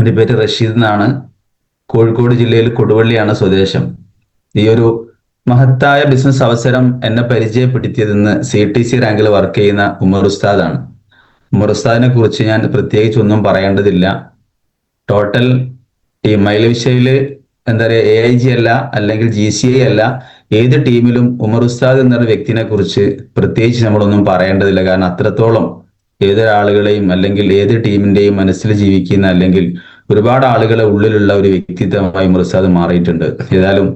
എൻ്റെ പേര് റഷീദ് എന്നാണ്. കോഴിക്കോട് ജില്ലയിൽ കൊടുവള്ളിയാണ് സ്വദേശം. ഈ ഒരു മഹത്തായ ബിസിനസ് അവസരം എന്നെ പരിചയപ്പെടുത്തിയതെന്ന് CTC റാങ്കിൽ വർക്ക് ചെയ്യുന്ന ഉമർ ഉസ്താദാണ്. ഉമർ ഉസ്താദിനെ കുറിച്ച് ഞാൻ പ്രത്യേകിച്ച് ഒന്നും പറയേണ്ടതില്ല. ടോട്ടൽ ഈ മൈലവിഷയില് എന്താ പറയുക, AIG അല്ല, അല്ലെങ്കിൽ GCI അല്ല, ഏത് ടീമിലും ഉമർ ഉസ്താദ് എന്നൊരു വ്യക്തിനെ കുറിച്ച് പ്രത്യേകിച്ച് നമ്മളൊന്നും പറയേണ്ടതില്ല. കാരണം അത്രത്തോളം ഏതൊരാളുകളെയും അല്ലെങ്കിൽ ഏത് ടീമിന്റെയും മനസ്സിൽ ജീവിക്കുന്ന, അല്ലെങ്കിൽ ഒരുപാട് ആളുകളെ ഉള്ളിലുള്ള ഒരു വ്യക്തിത്വമായി ഉമർ ഉസ്താദ് മാറിയിട്ടുണ്ട്. ഏതായാലും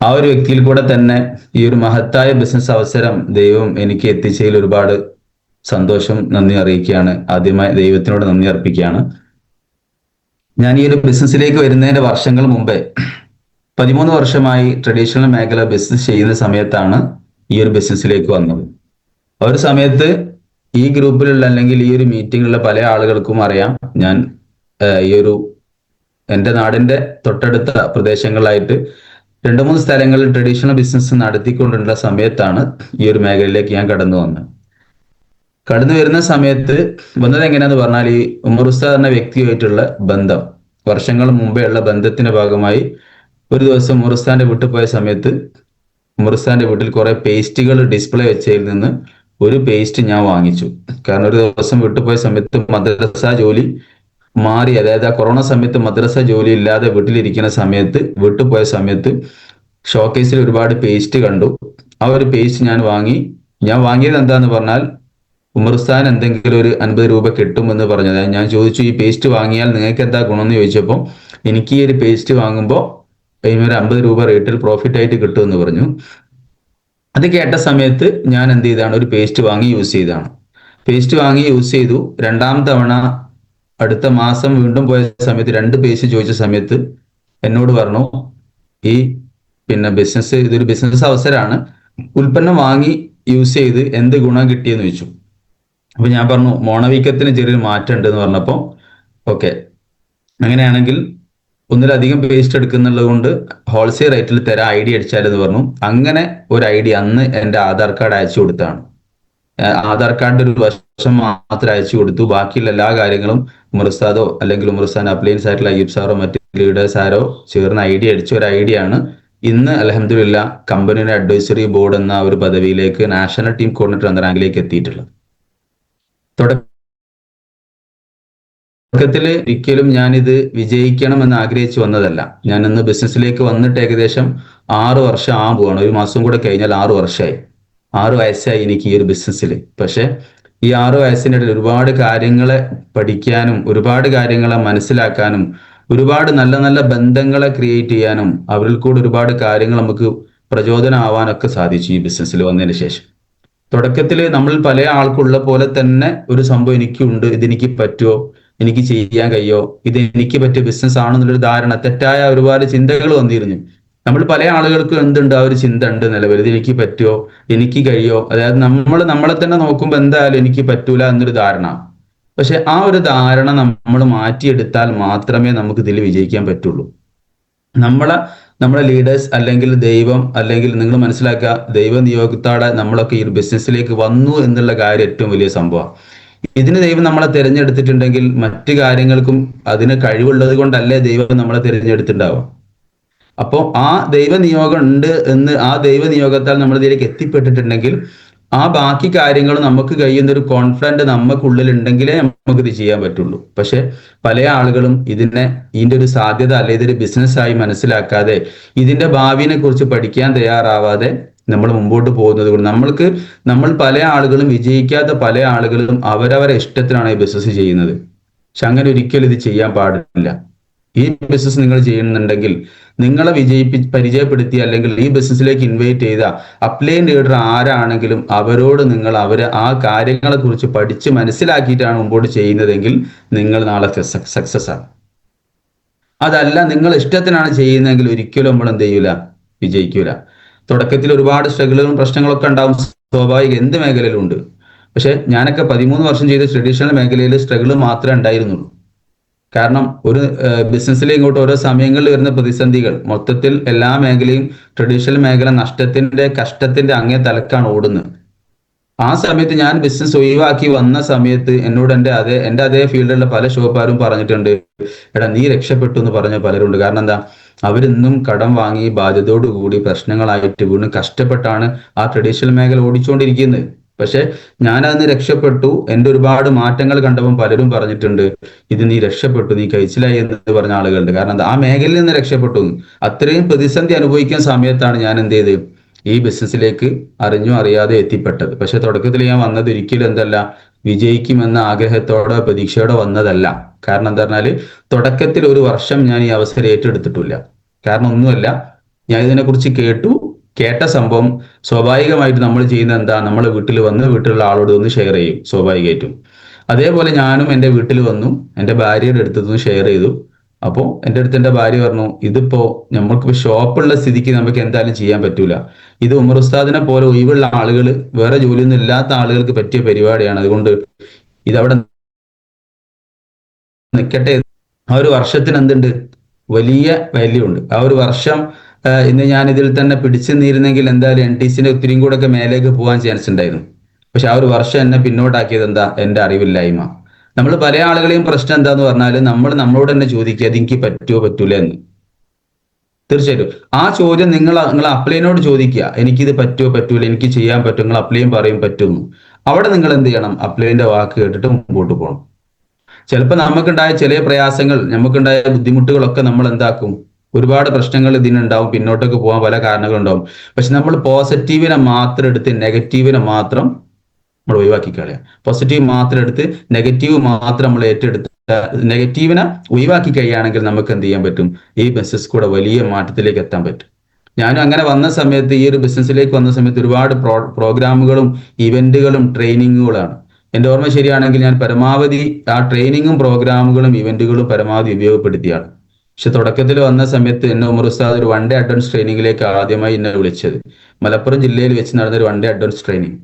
ആ ഒരു വ്യക്തിയിൽ കൂടെ തന്നെ ഈ ഒരു മഹത്തായ ബിസിനസ് അവസരം ദൈവം എനിക്ക് എത്തിച്ചതിൽ ഒരുപാട് സന്തോഷം, നന്ദി അറിയിക്കുകയാണ്. ആദ്യമായി ദൈവത്തിനോട് നന്ദി അർപ്പിക്കുകയാണ്. ഞാൻ ഈ ഒരു ബിസിനസ്സിലേക്ക് വരുന്നതിന്റെ വർഷങ്ങൾ മുമ്പേ 13 വർഷമായി ട്രഡീഷണൽ മേഖല ബിസിനസ് ചെയ്യുന്ന സമയത്താണ് ഈ ഒരു ബിസിനസ്സിലേക്ക് വന്നത്. ആ ഒരു സമയത്ത് ഈ ഗ്രൂപ്പിലുള്ള അല്ലെങ്കിൽ ഈ ഒരു മീറ്റിങ്ങിലുള്ള പല ആളുകൾക്കും അറിയാം, ഞാൻ ഈ ഒരു എൻ്റെ നാടിന്റെ തൊട്ടടുത്ത പ്രദേശങ്ങളിലായിട്ട് 2-3 സ്ഥലങ്ങളിൽ ട്രഡീഷണൽ ബിസിനസ് നടത്തിക്കൊണ്ടുള്ള സമയത്താണ് ഈ ഒരു മേഖലയിലേക്ക് ഞാൻ കടന്നു വരുന്ന സമയത്ത് വന്നത് എങ്ങനെയാന്ന് പറഞ്ഞാൽ, ഈ ഉമർ ഉസ്താദ് എന്ന വ്യക്തിയുമായിട്ടുള്ള ബന്ധം, വർഷങ്ങൾ മുമ്പേ ഉള്ള ബന്ധത്തിന്റെ ഭാഗമായി ഒരു ദിവസം ഉമർ ഉസ്താദിന്റെ വീട്ടിൽ പോയ സമയത്ത് ഉമർ ഉസ്താദിന്റെ വീട്ടിൽ കുറെ പേസ്റ്റുകൾ ഡിസ്പ്ലേ വെച്ചതിൽ നിന്ന് ഒരു പേസ്റ്റ് ഞാൻ വാങ്ങിച്ചു. കാരണം ഒരു ദിവസം വീട്ടിൽ പോയ സമയത്ത് മദ്രസ ജോലി മാറി, അതായത് ആ കൊറോണ സമയത്ത് മദ്രസ ജോലി ഇല്ലാതെ വീട്ടിലിരിക്കുന്ന സമയത്ത് വീട്ടിൽ പോയ സമയത്ത് ഷോക്കേസിൽ ഒരുപാട് പേസ്റ്റ് കണ്ടു. ആ ഒരു പേസ്റ്റ് ഞാൻ വാങ്ങിയത് എന്താന്ന് പറഞ്ഞാൽ, ഉമർ ഉസ്താദിന് എന്തെങ്കിലും ഒരു 50 രൂപ കിട്ടുമെന്ന് പറഞ്ഞത്. ഞാൻ ചോദിച്ചു, ഈ പേസ്റ്റ് വാങ്ങിയാൽ നിങ്ങൾക്ക് എന്താ ഗുണമെന്ന് ചോദിച്ചപ്പോൾ, എനിക്ക് ഈ ഒരു പേസ്റ്റ് വാങ്ങുമ്പോൾ ഒരു 50 രൂപ റേറ്റിൽ പ്രോഫിറ്റ് ആയിട്ട് കിട്ടുമെന്ന് പറഞ്ഞു. അത് കേട്ട സമയത്ത് ഞാൻ എന്ത് ചെയ്താണ്, ഒരു പേസ്റ്റ് വാങ്ങി യൂസ് ചെയ്തു. രണ്ടാം തവണ അടുത്ത മാസം വീണ്ടും പോയ സമയത്ത് 2 പേസ്റ്റ് ചോദിച്ച സമയത്ത് എന്നോട് പറഞ്ഞു, ഈ ഇതൊരു ബിസിനസ് അവസരമാണ്, ഉൽപ്പന്നം വാങ്ങി യൂസ് ചെയ്ത് എന്ത് ഗുണം കിട്ടിയെന്ന് ചോദിച്ചു. അപ്പൊ ഞാൻ പറഞ്ഞു, മോണവീക്കത്തിന് ചെറിയൊരു മാറ്റം ഉണ്ട് എന്ന് പറഞ്ഞപ്പോൾ, ഓക്കെ, അങ്ങനെയാണെങ്കിൽ ഒന്നിലധികം പേസ്റ്റ് എടുക്കുന്നുള്ളത് കൊണ്ട് ഹോൾസെയിൽ റേറ്റിൽ തരാം, ID അടിച്ചാലെന്ന് പറഞ്ഞു. അങ്ങനെ ഒരു ID അന്ന് എൻ്റെ ആധാർ കാർഡ് അയച്ചു കൊടുത്താണ്. ആധാർ കാർഡിന്റെ ഒരു വശം മാത്രം അയച്ചു കൊടുത്തു. ബാക്കിയുള്ള എല്ലാ കാര്യങ്ങളും ഉമർ ഉസ്താദോ അല്ലെങ്കിൽ ഉമർ ഉസ്താദിന്റെ അപ്ലയൻസ് ആയിട്ടുള്ള അയ്യൂബ് സാറോ മറ്റ് ലീഡേഴ്സ് ആരോ ചേർന്ന് ID അടിച്ച ഒരു ID ആണ് ഇന്ന് അൽഹംദുലില്ലാ കമ്പനിയുടെ അഡ്വൈസറി ബോർഡ് എന്ന ഒരു പദവിയിലേക്ക്, നാഷണൽ ടീം കോർഡിനേറ്റർ എന്ന റാങ്കിലേക്ക് എത്തിയിട്ടുള്ളത്. തുടക്കത്തിൽ ഒരിക്കലും ഞാനിത് വിജയിക്കണം എന്ന് ആഗ്രഹിച്ചു വന്നതല്ല. ഞാൻ ഇന്ന് ബിസിനസ്സിലേക്ക് വന്നിട്ട് ഏകദേശം 6 വർഷം ആകാൻ പോവാണ്. ഒരു മാസം കൂടെ കഴിഞ്ഞാൽ 6 വർഷമായി. 6 വയസ്സായി എനിക്ക് ഈ ഒരു ബിസിനസ്സിൽ. പക്ഷെ ഈ 6 വയസ്സിൻ്റെ ഇടയിൽ ഒരുപാട് കാര്യങ്ങളെ പഠിക്കാനും, ഒരുപാട് കാര്യങ്ങളെ മനസ്സിലാക്കാനും, ഒരുപാട് നല്ല നല്ല ബന്ധങ്ങളെ ക്രിയേറ്റ് ചെയ്യാനും, അവരിൽ കൂടെ ഒരുപാട് കാര്യങ്ങൾ നമുക്ക് പ്രചോദനമാവാനൊക്കെ സാധിച്ചു ഈ ബിസിനസ്സിൽ വന്നതിന് ശേഷം. തുടക്കത്തിൽ നമ്മൾ പല ആൾക്കുള്ള പോലെ തന്നെ ഒരു സംഭവം എനിക്കുണ്ട്, ഇതെനിക്ക് പറ്റുമോ, എനിക്ക് ചെയ്യാൻ കഴിയോ, ഇത് എനിക്ക് പറ്റിയ ബിസിനസ് ആണെന്നുള്ളൊരു ധാരണ, തെറ്റായ ഒരുപാട് ചിന്തകൾ വന്നിരുന്നു. നമ്മൾ പല ആളുകൾക്കും എന്തുണ്ട്, ആ ഒരു ചിന്ത ഉണ്ട് നിലവിൽ, ഇത് എനിക്ക് പറ്റുമോ, എനിക്ക് കഴിയോ, അതായത് നമ്മളെ തന്നെ നോക്കുമ്പോൾ എന്തായാലും എനിക്ക് പറ്റൂല എന്നൊരു ധാരണ. പക്ഷെ ആ ഒരു ധാരണ നമ്മൾ മാറ്റിയെടുത്താൽ മാത്രമേ നമുക്ക് ഇതിൽ വിജയിക്കാൻ പറ്റുള്ളൂ. നമ്മളെ ലീഡേഴ്സ് അല്ലെങ്കിൽ ദൈവം, അല്ലെങ്കിൽ നിങ്ങൾ മനസ്സിലാക്കുക, ദൈവ നിയോഗത്തോടെ നമ്മളൊക്കെ ഈ ബിസിനസ്സിലേക്ക് വന്നു എന്നുള്ള കാര്യം ഏറ്റവും വലിയ സംഭവമാണ്. ഇതിന് ദൈവം നമ്മളെ തിരഞ്ഞെടുത്തിട്ടുണ്ടെങ്കിൽ മറ്റു കാര്യങ്ങൾക്കും അതിന് കഴിവുള്ളത് കൊണ്ടല്ലേ ദൈവം നമ്മളെ തിരഞ്ഞെടുത്തിട്ടുണ്ടാവുക. അപ്പോൾ ആ ദൈവ നിയോഗം ഉണ്ട് എന്ന്, ആ ദൈവ നിയോഗത്താൽ നമ്മൾ ഇതിലേക്ക് എത്തിപ്പെട്ടിട്ടുണ്ടെങ്കിൽ ആ ബാക്കി കാര്യങ്ങൾ നമുക്ക് കഴിയുന്ന ഒരു കോൺഫിഡന്റ് നമുക്കുള്ളിൽ ഉണ്ടെങ്കിലേ നമുക്കിത് ചെയ്യാൻ പറ്റുള്ളൂ. പക്ഷെ പല ആളുകളും ഇതിന്റെ ഒരു സാധ്യത അല്ലെ ഇതൊരു ബിസിനസ്സായി മനസ്സിലാക്കാതെ, ഇതിന്റെ ഭാവിനെ കുറിച്ച് പഠിക്കാൻ തയ്യാറാവാതെ നമ്മൾ മുമ്പോട്ട് പോകുന്നത് കൊണ്ട് നമ്മൾ പല ആളുകളും വിജയിക്കാത്ത പല ആളുകളും അവരവരെ ഇഷ്ടത്തിനാണ് ഈ ബിസിനസ് ചെയ്യുന്നത്. പക്ഷെ അങ്ങനെ ഒരിക്കലും ഇത് ചെയ്യാൻ പാടില്ല. ഈ ബിസിനസ് നിങ്ങൾ ചെയ്യുന്നുണ്ടെങ്കിൽ നിങ്ങളെ പരിചയപ്പെടുത്തി അല്ലെങ്കിൽ ഈ ബിസിനസ്സിലേക്ക് ഇൻവൈറ്റ് ചെയ്ത അപ്ലൈൻ ലീഡർ ആരാണെങ്കിലും അവരെ ആ കാര്യങ്ങളെ കുറിച്ച് പഠിച്ച് മനസ്സിലാക്കിയിട്ടാണ് മുമ്പോട്ട് ചെയ്യുന്നതെങ്കിൽ നിങ്ങൾ നാളെ സക്സസ് ആണ്. അതല്ല നിങ്ങൾ ഇഷ്ടത്തിനാണ് ചെയ്യുന്നതെങ്കിൽ ഒരിക്കലും നമ്മൾ എന്ത് ചെയ്യൂല, വിജയിക്കൂല. തുടക്കത്തിൽ ഒരുപാട് സ്ട്രഗിളുകളും പ്രശ്നങ്ങളൊക്കെ ഉണ്ടാവും, സ്വാഭാവിക, എന്ത് മേഖലയിലും ഉണ്ട്. പക്ഷെ ഞാനൊക്കെ 13 വർഷം ചെയ്ത ട്രഡീഷണൽ മേഖലയിൽ സ്ട്രഗിൾ മാത്രമേ ഉണ്ടായിരുന്നുള്ളൂ. കാരണം ഒരു ബിസിനസ്സിൽ ഇങ്ങോട്ട് ഓരോ സമയങ്ങളിൽ വരുന്ന പ്രതിസന്ധികൾ, മൊത്തത്തിൽ എല്ലാ മേഖലയും ട്രഡീഷണൽ മേഖല കഷ്ടത്തിന്റെ അങ്ങേ തലക്കാണ് ഓടുന്നത്. ആ സമയത്ത് ഞാൻ ബിസിനസ് ഒഴിവാക്കി വന്ന സമയത്ത് എന്നോട് എന്റെ അതേ ഫീൽഡിലുള്ള പല ഷോപ്പുകാരും പറഞ്ഞിട്ടുണ്ട്, എടാ നീ രക്ഷപ്പെട്ടു എന്ന് പറഞ്ഞ പലരുണ്ട്. കാരണം എന്താ, അവരിന്നും കടം വാങ്ങി ബാധ്യതയോടുകൂടി പ്രശ്നങ്ങളായിട്ട് വീണ്ടും കഷ്ടപ്പെട്ടാണ് ആ ട്രഡീഷണൽ മേഖല ഓടിച്ചുകൊണ്ടിരിക്കുന്നത്. പക്ഷെ ഞാനതിന് രക്ഷപ്പെട്ടു. എന്റെ ഒരുപാട് മാറ്റങ്ങൾ കണ്ടപ്പോൾ പലരും പറഞ്ഞിട്ടുണ്ട്, ഇത് നീ രക്ഷപ്പെട്ടു, നീ കഴിച്ചിലായി എന്ന് പറഞ്ഞ ആളുകളുണ്ട്. കാരണം എന്താ, ആ മേഖലയിൽ നിന്ന് രക്ഷപ്പെട്ടു. അത്രയും പ്രതിസന്ധി അനുഭവിക്കുന്ന സമയത്താണ് ഞാൻ എന്ത് ചെയ്ത് ഈ ബിസിനസ്സിലേക്ക് അറിഞ്ഞോ അറിയാതെ എത്തിപ്പെട്ടത്. പക്ഷെ തുടക്കത്തിൽ ഞാൻ വന്നത് ഒരിക്കലും എന്തല്ല, വിജയിക്കുമെന്ന ആഗ്രഹത്തോടെ പ്രതീക്ഷയോടെ വന്നതല്ല. കാരണം എന്താ പറഞ്ഞാല്, തുടക്കത്തിൽ ഒരു വർഷം ഞാൻ ഈ അവസരം ഏറ്റെടുത്തിട്ടില്ല. കാരണം ഒന്നുമല്ല, ഞാൻ ഇതിനെക്കുറിച്ച് കേട്ട സംഭവം സ്വാഭാവികമായിട്ട് നമ്മൾ ചെയ്യുന്ന എന്താ, നമ്മൾ വീട്ടിൽ വന്ന് വീട്ടിലുള്ള ആളോട് ഒന്ന് ഷെയർ ചെയ്യും സ്വാഭാവികമായിട്ടും. അതേപോലെ ഞാനും എൻ്റെ വീട്ടിൽ വന്നു എൻ്റെ ഭാര്യയുടെ അടുത്തുനിന്ന് ഷെയർ ചെയ്തു. അപ്പോൾ എൻ്റെ അടുത്ത് എൻ്റെ ഭാര്യ പറഞ്ഞു, ഇതിപ്പോ നമ്മൾക്ക് ഷോപ്പുള്ള സ്ഥിതിക്ക് നമുക്ക് എന്തായാലും ചെയ്യാൻ പറ്റൂല. ഇത് ഉമർ ഉസ്താദിനെ പോലെ ഒഴിവുള്ള ആളുകൾ, വേറെ ജോലിയൊന്നും ഇല്ലാത്ത ആളുകൾക്ക് പറ്റിയ പരിപാടിയാണ്. അതുകൊണ്ട് ഇതവിടെ നിൽക്കട്ടെ. ആ ഒരു വർഷത്തിന് എന്തുണ്ട്, വലിയ വാല്യൂ ഉണ്ട്. ആ ഒരു വർഷം ഇന്ന് ഞാൻ ഇതിൽ തന്നെ പിടിച്ചു നിന്നിരുന്നെങ്കിൽ എന്തായാലും NTCന്റെ ഒത്തിരിയും കൂടെ ഒക്കെ മേലേക്ക് പോകാൻ ചാൻസ് ഉണ്ടായിരുന്നു. പക്ഷെ ആ ഒരു വർഷം എന്നെ പിന്നോട്ടാക്കിയത് എന്താ, എന്റെ അറിവില്ലായ്മ. നമ്മൾ പല ആളുകളെയും പ്രശ്നം എന്താന്ന് പറഞ്ഞാൽ, നമ്മളോട് തന്നെ ചോദിക്കുക, അത് എനിക്ക് പറ്റുമോ പറ്റൂല എന്ന്. തീർച്ചയായിട്ടും ആ ചോദ്യം നിങ്ങൾ അപ്ലൈനോട് ചോദിക്കുക, എനിക്കിത് പറ്റുമോ പറ്റൂല, എനിക്ക് ചെയ്യാൻ പറ്റും. നിങ്ങൾ അപ്ലൈയും പറയും പറ്റുന്നു. അവിടെ നിങ്ങൾ എന്ത് ചെയ്യണം, അപ്ലൈന്റെ വാക്ക് കേട്ടിട്ട് മുമ്പോട്ട് പോകണം. ചിലപ്പോൾ നമുക്കുണ്ടായ ചില പ്രയാസങ്ങൾ, നമുക്കുണ്ടായ ബുദ്ധിമുട്ടുകളൊക്കെ നമ്മൾ എന്താക്കും, ഒരുപാട് പ്രശ്നങ്ങൾ ഇതിനുണ്ടാവും, പിന്നോട്ടൊക്കെ പോകാൻ പല കാരണങ്ങളുണ്ടാവും. പക്ഷെ നമ്മൾ പോസിറ്റീവിനെ മാത്രം എടുത്ത് നെഗറ്റീവിനെ മാത്രം നമ്മൾ ഒഴിവാക്കി കളയാം. പോസിറ്റീവ് മാത്രം എടുത്ത് നെഗറ്റീവ് മാത്രം നമ്മൾ ഏറ്റെടുത്ത് നെഗറ്റീവിനെ ഒഴിവാക്കി കഴിയുകയാണെങ്കിൽ നമുക്ക് എന്ത് ചെയ്യാൻ പറ്റും, ഈ ബിസിനസ് കൂടെ വലിയ മാറ്റത്തിലേക്ക് എത്താൻ പറ്റും. ഞാനും അങ്ങനെ വന്ന സമയത്ത്, ഈ ഒരു ബിസിനസ്സിലേക്ക് വന്ന സമയത്ത് ഒരുപാട് പ്രോഗ്രാമുകളും ഇവന്റുകളും ട്രെയിനിങ്ങുകളാണ്. എൻ്റെ ഓർമ്മ ശരിയാണെങ്കിൽ ഞാൻ പരമാവധി ആ ട്രെയിനിങ്ങും പ്രോഗ്രാമുകളും ഇവന്റുകളും പരമാവധി ഉപയോഗപ്പെടുത്തിയാണ്. പക്ഷെ തുടക്കത്തിൽ വന്ന സമയത്ത് എന്നെ ഉമർ ഉസ്താദ് ഒരു 1 ഡേ അഡ്വാൻസ് ട്രെയിനിങ്ങിലേക്ക് ആദ്യമായി എന്നെ വിളിച്ചത് മലപ്പുറം ജില്ലയിൽ വെച്ച് നടന്ന ഒരു 1 ഡേ അഡ്വാൻസ് ട്രെയിനിങ്.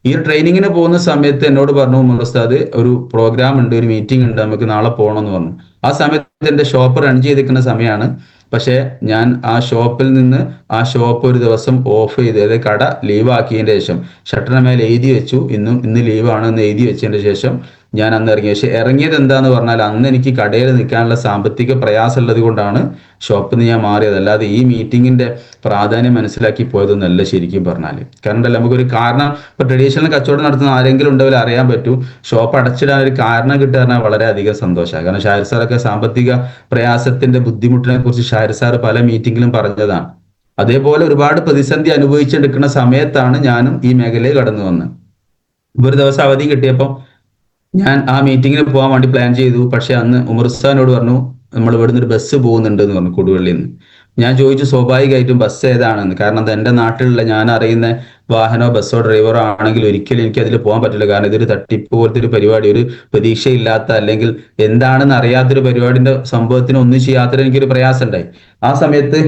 ഈ ട്രെയിനിങ്ങിന് പോകുന്ന സമയത്ത് എന്നോട് പറഞ്ഞു, ഉമർ ഉസ്താദ് ഒരു പ്രോഗ്രാം ഉണ്ട്, ഒരു മീറ്റിംഗ് ഉണ്ട്, നമുക്ക് നാളെ പോകണമെന്ന് പറഞ്ഞു. ആ സമയത്ത് എൻ്റെ ഷോപ്പ് റൺ ചെയ്തിരിക്കുന്ന സമയമാണ്. പക്ഷെ ഞാൻ ആ ഷോപ്പിൽ നിന്ന് ആ ഷോപ്പ് ഒരു ദിവസം ഓഫ് ചെയ്ത്, അതായത് കട ലീവ് ആക്കിയതിന്റെ ശേഷം ഷട്ടറിന് മേലെ എഴുതി വെച്ചു, ഇന്ന് ലീവാണ് എന്ന് എഴുതി വെച്ചതിന്റെ ശേഷം ഞാൻ അന്ന് ഇറങ്ങി. പക്ഷെ ഇറങ്ങിയത് എന്താന്ന് പറഞ്ഞാൽ, അന്ന് എനിക്ക് കടയിൽ നിൽക്കാനുള്ള സാമ്പത്തിക പ്രയാസം ഉള്ളത് കൊണ്ടാണ് ഷോപ്പിൽ നിന്ന് ഞാൻ മാറിയത്. അല്ലാതെ ഈ മീറ്റിങ്ങിന്റെ പ്രാധാന്യം മനസ്സിലാക്കി പോയതൊന്നല്ല ശരിക്കും പറഞ്ഞാൽ. കാരണം നമുക്കൊരു കാരണം, ഇപ്പൊ ട്രഡീഷണൽ കച്ചവടം നടത്തുന്ന ആരെങ്കിലും ഉണ്ടെങ്കിൽ അറിയാൻ പറ്റൂ, ഷോപ്പ് അടച്ചിടാൻ ഒരു കാരണം കിട്ടുക വളരെയധികം സന്തോഷമാണ്. കാരണം ഷാഹിർ സാറൊക്കെ സാമ്പത്തിക പ്രയാസത്തിന്റെ ബുദ്ധിമുട്ടിനെ കുറിച്ച് ഷാഹിർ സാർ പല മീറ്റിങ്ങിലും പറഞ്ഞതാണ്. അതേപോലെ ഒരുപാട് പ്രതിസന്ധി അനുഭവിച്ചെടുക്കുന്ന സമയത്താണ് ഞാനും ഈ മേഖലയിൽ കടന്നു വന്നത്. ഒരു ദിവസം അവധി കിട്ടിയപ്പോൾ ഞാൻ ആ മീറ്റിങ്ങിന് പോകാൻ വേണ്ടി പ്ലാൻ ചെയ്തു. പക്ഷെ അന്ന് ഉമർ ഉസ്താദിനോട് പറഞ്ഞു, നമ്മൾ ഇവിടുന്ന് ഒരു ബസ് പോകുന്നുണ്ട് എന്ന് പറഞ്ഞു, കൊടുവള്ളിയിൽ നിന്ന്. ഞാൻ ചോദിച്ചു സ്വാഭാവികമായിട്ടും ബസ് ഏതാണെന്ന്. കാരണം അത് എൻ്റെ നാട്ടിലുള്ള ഞാൻ അറിയുന്ന വാഹനോ ബസ്സോ ഡ്രൈവറോ ആണെങ്കിൽ ഒരിക്കലും എനിക്ക് അതിൽ പോകാൻ പറ്റില്ല. കാരണം ഇതൊരു തട്ടിപ്പ് പോലത്തെ ഒരു പരിപാടി, ഒരു പ്രതീക്ഷയില്ലാത്ത അല്ലെങ്കിൽ എന്താണെന്ന് അറിയാത്തൊരു പരിപാടിന്റെ സംഭവത്തിന് ഒന്നും ചെയ്യാത്തൊരു എനിക്കൊരു പ്രയാസം ഉണ്ടായി. ആ സമയത്ത്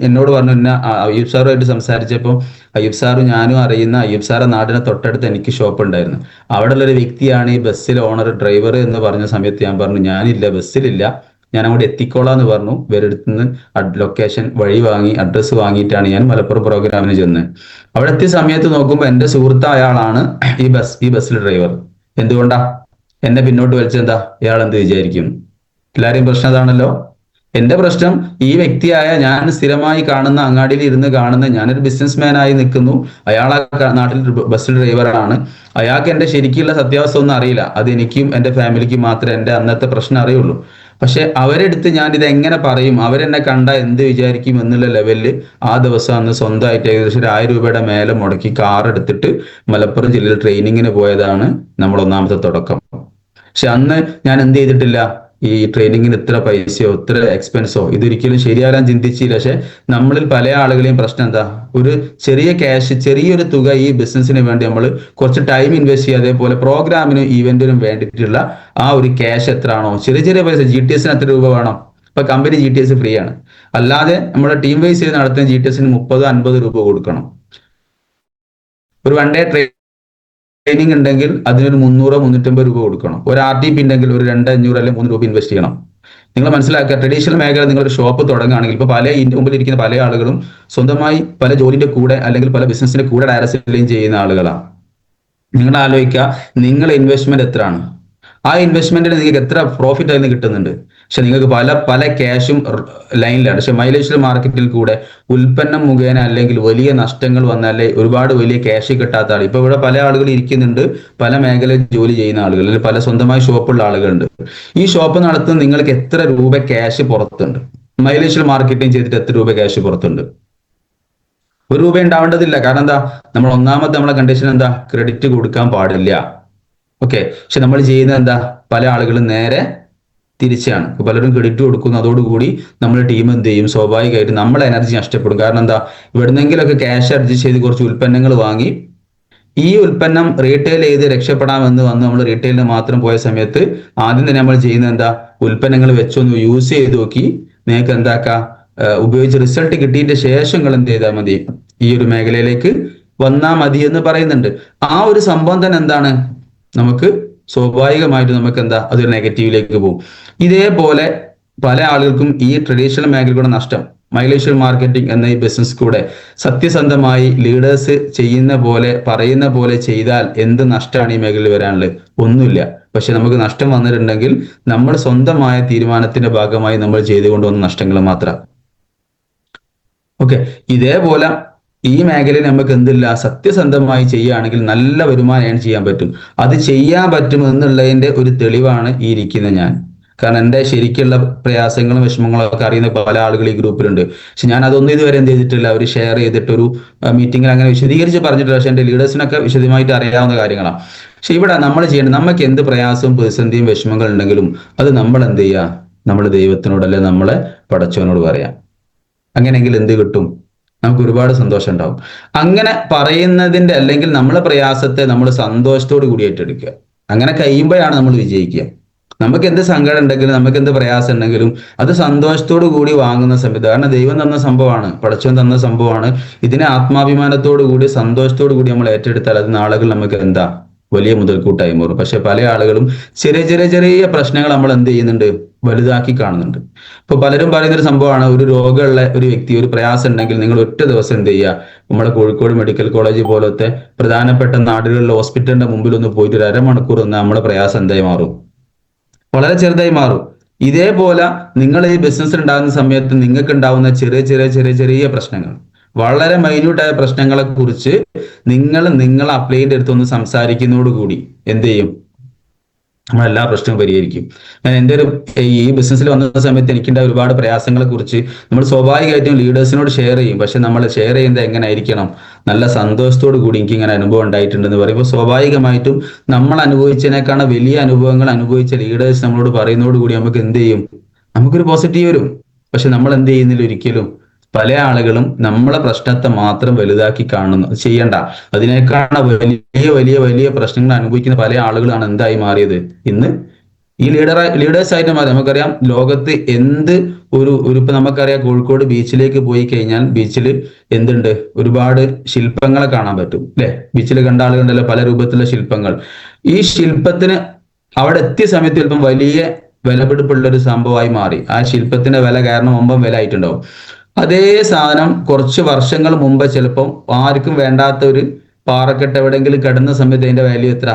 എന്നോട് പറഞ്ഞു, എന്നെ അയ്യൂബ് സാറുമായിട്ട് സംസാരിച്ചപ്പോൾ അയ്യൂബ് സാറും ഞാനും അറിയുന്ന അയ്യൂബ് സാറെ നാടിനെ തൊട്ടടുത്ത് എനിക്ക് ഷോപ്പ് ഉണ്ടായിരുന്നു. അവിടെ ഉള്ളൊരു വ്യക്തിയാണ് ഈ ബസ്സിലെ ഓണർ, ഡ്രൈവർ എന്ന് പറഞ്ഞ സമയത്ത് ഞാൻ പറഞ്ഞു, ഞാനില്ല, ബസ്സിലില്ല, ഞാൻ അങ്ങോട്ട് എത്തിക്കോളാം എന്ന് പറഞ്ഞു. ഇവരടുത്ത് നിന്ന് ലൊക്കേഷൻ വഴി വാങ്ങി അഡ്രസ്സ് വാങ്ങിയിട്ടാണ് ഞാൻ മലപ്പുറം പ്രോഗ്രാമിന് ചെന്നത്. അവിടെ എത്തിയ സമയത്ത് നോക്കുമ്പോൾ എൻ്റെ സുഹൃത്ത് അയാളാണ് ഈ ബസ്സിലെ ഡ്രൈവർ. എന്തുകൊണ്ടാ എന്നെ പിന്നോട്ട് വലിച്ചെന്താ, ഇയാൾ എന്ത് വിചാരിക്കും? എല്ലാവരെയും പ്രശ്നം അതാണല്ലോ. എന്റെ പ്രശ്നം, ഈ വ്യക്തിയായ ഞാൻ സ്ഥിരമായി കാണുന്ന, അങ്ങാടിയിൽ ഇരുന്ന് കാണുന്ന, ഞാനൊരു ബിസിനസ്മാൻ ആയി നിൽക്കുന്നു, അയാളെ നാട്ടിൽ ബസ് ഡ്രൈവറാണ്. അയാൾക്ക് എന്റെ ശരിക്കുള്ള സത്യാവസ്ഥ ഒന്നും അറിയില്ല. അത് എനിക്കും എന്റെ ഫാമിലിക്കും മാത്രമേ എന്റെ അന്നത്തെ പ്രശ്നം അറിയുള്ളൂ. പക്ഷെ അവരെടുത്ത് ഞാൻ ഇത് എങ്ങനെ പറയും, അവരെന്നെ കണ്ട എന്ത് വിചാരിക്കും എന്നുള്ള ലെവലിൽ ആ ദിവസം അന്ന് സ്വന്തമായിട്ട് ഏകദേശം 1000 രൂപയുടെ മേലെ മുടക്കി കാർ എടുത്തിട്ട് മലപ്പുറം ജില്ലയിൽ ട്രെയിനിങ്ങിന് പോയതാണ് നമ്മൾ ഒന്നാമത്തെ തുടക്കം. പക്ഷെ അന്ന് ഞാൻ എന്ത് ചെയ്തിട്ടില്ല, ഈ ട്രെയിനിങ്ങിന് ഇത്ര പൈസയോ ഇത്ര എക്സ്പെൻസോ ഇതൊരിക്കലും ശരിയാകാൻ ചിന്തിച്ചില്ല. പക്ഷെ നമ്മളിൽ പല ആളുകളെയും പ്രശ്നം എന്താ, ഒരു ചെറിയ ക്യാഷ്, ചെറിയൊരു തുക ഈ ബിസിനസ്സിന് വേണ്ടി നമ്മൾ കുറച്ച് ടൈം ഇൻവെസ്റ്റ് ചെയ്യുക. അതേപോലെ പ്രോഗ്രാമിനും ഈവെന്റിനും വേണ്ടിയിട്ടുള്ള ആ ഒരു ക്യാഷ് എത്ര ആണോ, ചെറിയ ചെറിയ പൈസ, GTSന് എത്ര രൂപ വേണം? ഇപ്പൊ കമ്പനി GTS ഫ്രീ ആണ്. അല്ലാതെ നമ്മുടെ ടീം വൈസ് ചെയ്ത് നടത്തുന്ന GTSന് 30-50 രൂപ കൊടുക്കണം. ഒരു 1 ഡേ ട്രെയിനിങ് ഉണ്ടെങ്കിൽ അതിനൊരു 300-350 രൂപ കൊടുക്കണം. ഒരു RTP ഉണ്ടെങ്കിൽ ഒരു 200-500 അല്ലെങ്കിൽ 300 രൂപ ഇൻവെസ്റ്റ് ചെയ്യണം. നിങ്ങൾ മനസ്സിലാക്കുക, ട്രഡീഷണൽ മേഖല നിങ്ങളൊരു ഷോപ്പ് തുടങ്ങുകയാണെങ്കിൽ, ഇപ്പൊ പല മുമ്പിൽ ഇരിക്കുന്ന പല ആളുകളും സ്വന്തമായി പല ജോലിന്റെ കൂടെ അല്ലെങ്കിൽ പല ബിസിനസിന്റെ കൂടെ ഡയറക്റ്റ് സെല്ലിംഗ് ചെയ്യുന്ന ആളുകളാണ്. നിങ്ങൾ ആലോചിക്കുക, നിങ്ങൾ ഇൻവെസ്റ്റ്മെന്റ് എത്രയാണ്, ആ ഇൻവെസ്റ്റ്മെന്റിന് നിങ്ങൾക്ക് എത്ര പ്രോഫിറ്റ് അതിന് കിട്ടുന്നുണ്ട്. പക്ഷെ നിങ്ങൾക്ക് പല പല ക്യാഷും ലൈനിലാണ്. പക്ഷെ മൈലേഷ്യൽ മാർക്കറ്റിൽ കൂടെ ഉൽപ്പന്നം മുഖേന അല്ലെങ്കിൽ വലിയ നഷ്ടങ്ങൾ വന്നാലേ ഒരുപാട് വലിയ ക്യാഷ് കിട്ടാത്ത ആൾ. ഇപ്പൊ ഇവിടെ പല ആളുകൾ ഇരിക്കുന്നുണ്ട്, പല മേഖലയിൽ ജോലി ചെയ്യുന്ന ആളുകൾ, അല്ലെങ്കിൽ പല സ്വന്തമായി ഷോപ്പുള്ള ആളുകളുണ്ട്. ഈ ഷോപ്പ് നടത്തുന്ന നിങ്ങൾക്ക് എത്ര രൂപ ക്യാഷ് പുറത്തുണ്ട്? മൈലേഷ്യൽ മാർക്കറ്റിംഗ് ചെയ്തിട്ട് എത്ര രൂപ ക്യാഷ് പുറത്തുണ്ട്? ഒരു രൂപ ഉണ്ടാവേണ്ടതില്ല. കാരണം എന്താ, നമ്മൾ ഒന്നാമത്തെ നമ്മളെ കണ്ടീഷൻ എന്താ, ക്രെഡിറ്റ് കൊടുക്കാൻ പാടില്ല. ഓക്കെ. പക്ഷെ നമ്മൾ ചെയ്യുന്നത് എന്താ, പല ആളുകളും നേരെ തിരിച്ചാണ്. പലരും ക്രെഡിറ്റ് കൊടുക്കുന്നു, അതോടുകൂടി നമ്മുടെ ടീം എന്ത് ചെയ്യും, സ്വാഭാവികമായിട്ട് നമ്മളെ എനർജി നഷ്ടപ്പെടും. കാരണം എന്താ, എവിടുന്നെങ്കിലൊക്കെ ക്യാഷ് അഡ്ജസ്റ്റ് ചെയ്ത് കുറച്ച് ഉൽപ്പന്നങ്ങൾ വാങ്ങി ഈ ഉൽപ്പന്നം റീറ്റെയിൽ ചെയ്ത് രക്ഷപ്പെടാമെന്ന് വന്ന് നമ്മൾ റീറ്റെയിലിന് മാത്രം പോയ സമയത്ത് ആദ്യം തന്നെ നമ്മൾ ചെയ്യുന്നത് എന്താ, ഉൽപ്പന്നങ്ങൾ വെച്ചൊന്ന് യൂസ് ചെയ്ത് നോക്കി നിങ്ങൾക്ക് എന്താക്കാം, ഉപയോഗിച്ച് റിസൾട്ട് കിട്ടിയതിന്റെ ശേഷം നിങ്ങൾ എന്ത് ചെയ്താൽ മതി, ഈ ഒരു മേഖലയിലേക്ക് വന്നാൽ മതി എന്ന് പറയുന്നുണ്ട്. ആ ഒരു സംഭവം തന്നെ എന്താണ്, നമുക്ക് സ്വാഭാവികമായിട്ട് നമുക്ക് എന്താ, അതൊരു നെഗറ്റീവിലേക്ക് പോകും. ഇതേപോലെ പല ആളുകൾക്കും ഈ ട്രഡീഷണൽ മേഖലയുടെ നഷ്ടം മൈലേഷ്യൽ മാർക്കറ്റിംഗ് എന്ന ഈ ബിസിനസ് കൂടെ സത്യസന്ധമായി ലീഡേഴ്സ് ചെയ്യുന്ന പോലെ പറയുന്ന പോലെ ചെയ്താൽ എന്ത് നഷ്ടമാണ് ഈ മേഖലയിൽ വരാനുള്ളത്? ഒന്നുമില്ല. പക്ഷെ നമുക്ക് നഷ്ടം വന്നിട്ടുണ്ടെങ്കിൽ നമ്മൾ സ്വന്തമായ തീരുമാനത്തിന്റെ ഭാഗമായി നമ്മൾ ചെയ്തുകൊണ്ടുവന്ന നഷ്ടങ്ങൾ മാത്രം. ഓക്കെ. ഇതേപോലെ ഈ മേഖലയിൽ നമുക്ക് എന്തില്ല, സത്യസന്ധമായി ചെയ്യുകയാണെങ്കിൽ നല്ല വരുമാനം ഏൺ ചെയ്യാൻ പറ്റും. അത് ചെയ്യാൻ പറ്റും എന്നുള്ളതിന്റെ ഒരു തെളിവാണ് ഈ ഇരിക്കുന്ന ഞാൻ. കാരണം എൻ്റെ ശരിക്കുള്ള പ്രയാസങ്ങളും വിഷമങ്ങളും ഒക്കെ അറിയുന്ന പല ആളുകൾ ഈ ഗ്രൂപ്പിലുണ്ട്. പക്ഷെ ഞാൻ അതൊന്നും ഇതുവരെ എന്ത് ചെയ്തിട്ടില്ല, അവർ ഷെയർ ചെയ്തിട്ടൊരു മീറ്റിംഗിൽ അങ്ങനെ വിശദീകരിച്ച് പറഞ്ഞിട്ടില്ല. പക്ഷെ എൻ്റെ ലീഡേഴ്സിനൊക്കെ വിശദമായിട്ട് അറിയാവുന്ന കാര്യങ്ങളാണ്. പക്ഷെ ഇവിടെ നമ്മൾ ചെയ്യേണ്ടത്, നമുക്ക് എന്ത് പ്രയാസവും പ്രതിസന്ധിയും വിഷമങ്ങൾ ഉണ്ടെങ്കിലും അത് നമ്മൾ എന്ത് ചെയ്യുക, നമ്മൾ ദൈവത്തിനോടല്ലേ നമ്മളെ പടച്ചവനോട് പറയാം. അങ്ങനെയെങ്കിൽ എന്ത് കിട്ടും, നമുക്ക് ഒരുപാട് സന്തോഷം ഉണ്ടാവും. അങ്ങനെ പറയുന്നതിന്റെ അല്ലെങ്കിൽ നമ്മളെ പ്രയാസത്തെ നമ്മൾ സന്തോഷത്തോട് കൂടി ഏറ്റെടുക്കുക. അങ്ങനെ കഴിയുമ്പോഴാണ് നമ്മൾ വിജയിക്കുക. നമുക്ക് എന്ത് സങ്കടം ഉണ്ടെങ്കിലും നമുക്ക് എന്ത് പ്രയാസം ഉണ്ടെങ്കിലും അത് സന്തോഷത്തോടു കൂടി വാങ്ങുന്ന സമയത്ത്, കാരണം ദൈവം തന്ന സംഭവമാണ്, പടച്ചവൻ തന്ന സംഭവമാണ്, ഇതിനെ ആത്മാഭിമാനത്തോടു കൂടി സന്തോഷത്തോടു കൂടി നമ്മൾ ഏറ്റെടുത്താൽ അത് നാളുകൾ നമുക്ക് എന്താ, വലിയ മുതൽക്കൂട്ടായി മാറും. പക്ഷെ പല ആളുകളും ചെറിയ ചെറിയ ചെറിയ പ്രശ്നങ്ങൾ നമ്മൾ എന്ത് ചെയ്യുന്നുണ്ട്, വലുതാക്കി കാണുന്നുണ്ട്. ഇപ്പൊ പലരും പറയുന്ന ഒരു സംഭവമാണ്, ഒരു രോഗമുള്ള ഒരു വ്യക്തി ഒരു പ്രയാസം ഉണ്ടെങ്കിൽ നിങ്ങൾ ഒറ്റ ദിവസം എന്ത് ചെയ്യുക, നമ്മുടെ കോഴിക്കോട് മെഡിക്കൽ കോളേജ് പോലത്തെ പ്രധാനപ്പെട്ട നാടുകളിലെ ഹോസ്പിറ്റലിന്റെ മുമ്പിൽ ഒന്ന് പോയിട്ട് ഒരു അരമണിക്കൂർ നിന്ന് നമ്മുടെ പ്രയാസം എന്തായി മാറും, വളരെ ചെറുതായി മാറും. ഇതേപോലെ നിങ്ങൾ ഈ ബിസിനസ് ഉണ്ടാകുന്ന സമയത്ത് നിങ്ങൾക്ക് ഉണ്ടാവുന്ന ചെറിയ ചെറിയ ചെറിയ ചെറിയ പ്രശ്നങ്ങൾ, വളരെ മൈന്യൂട്ടായ പ്രശ്നങ്ങളെ കുറിച്ച് നിങ്ങൾ അപ്ലൈൻ്റെ അടുത്തൊന്ന് സംസാരിക്കുന്നതോടുകൂടി എന്ത് ചെയ്യും, നമ്മളെല്ലാ പ്രശ്നവും പരിഹരിക്കും. ഞാൻ എൻ്റെ ഒരു ഈ ബിസിനസ്സിൽ വന്ന സമയത്ത് എനിക്കുണ്ടായ ഒരുപാട് പ്രയാസങ്ങളെ കുറിച്ച് നമ്മൾ സ്വാഭാവികമായിട്ടും ലീഡേഴ്സിനോട് ഷെയർ ചെയ്യും. പക്ഷെ നമ്മൾ ഷെയർ ചെയ്യുന്നത് എങ്ങനെ ആയിരിക്കണം, നല്ല സന്തോഷത്തോടു കൂടി എനിക്ക് ഇങ്ങനെ അനുഭവം ഉണ്ടായിട്ടുണ്ടെന്ന് പറയുമ്പോൾ സ്വാഭാവികമായിട്ടും നമ്മൾ അനുഭവിച്ചതിനേക്കാണ് വലിയ അനുഭവങ്ങൾ അനുഭവിച്ച ലീഡേഴ്സ് നമ്മളോട് പറയുന്നതോടുകൂടി നമുക്ക് എന്ത് ചെയ്യും, നമുക്കൊരു പോസിറ്റീവ് വരും. പക്ഷെ നമ്മൾ എന്ത് ചെയ്യുന്നില്ല ഒരിക്കലും. പല ആളുകളും നമ്മളെ പ്രശ്നത്തെ മാത്രം വലുതാക്കി കാണുന്നു. ചെയ്യണ്ട, അതിനേക്കാൾ വലിയ വലിയ വലിയ പ്രശ്നങ്ങൾ അനുഭവിക്കുന്ന പല ആളുകളാണ് എന്തായി മാറിയത്, ഇന്ന് ഈ ലീഡേഴ്സ് ആയിട്ട് മാറി. നമുക്കറിയാം ലോകത്ത് എന്ത് ഒരു ഇപ്പൊ നമുക്കറിയാം കോഴിക്കോട് ബീച്ചിലേക്ക് പോയി കഴിഞ്ഞാൽ ബീച്ചിൽ എന്തുണ്ട്, ഒരുപാട് ശില്പങ്ങളെ കാണാൻ പറ്റും അല്ലെ. ബീച്ചിൽ കണ്ട ആളുകളുണ്ടല്ലോ പല രൂപത്തിലുള്ള ശില്പങ്ങൾ. ഈ ശില്പത്തിന് അവിടെ എത്തിയ സമയത്ത് ചിലപ്പം വലിയ വിലപിടിപ്പുള്ള ഒരു സംഭവമായി മാറി. ആ ശില്പത്തിന്റെ വില കാരണം ഒമ്പം വില ആയിട്ടുണ്ടാവും. അതേ സാധനം കുറച്ച് വർഷങ്ങൾ മുമ്പ് ചിലപ്പം ആർക്കും വേണ്ടാത്ത ഒരു പാറക്കെട്ട് എവിടെയെങ്കിലും കിടന്ന സമയത്ത് അതിന്റെ വാല്യൂ എത്ര,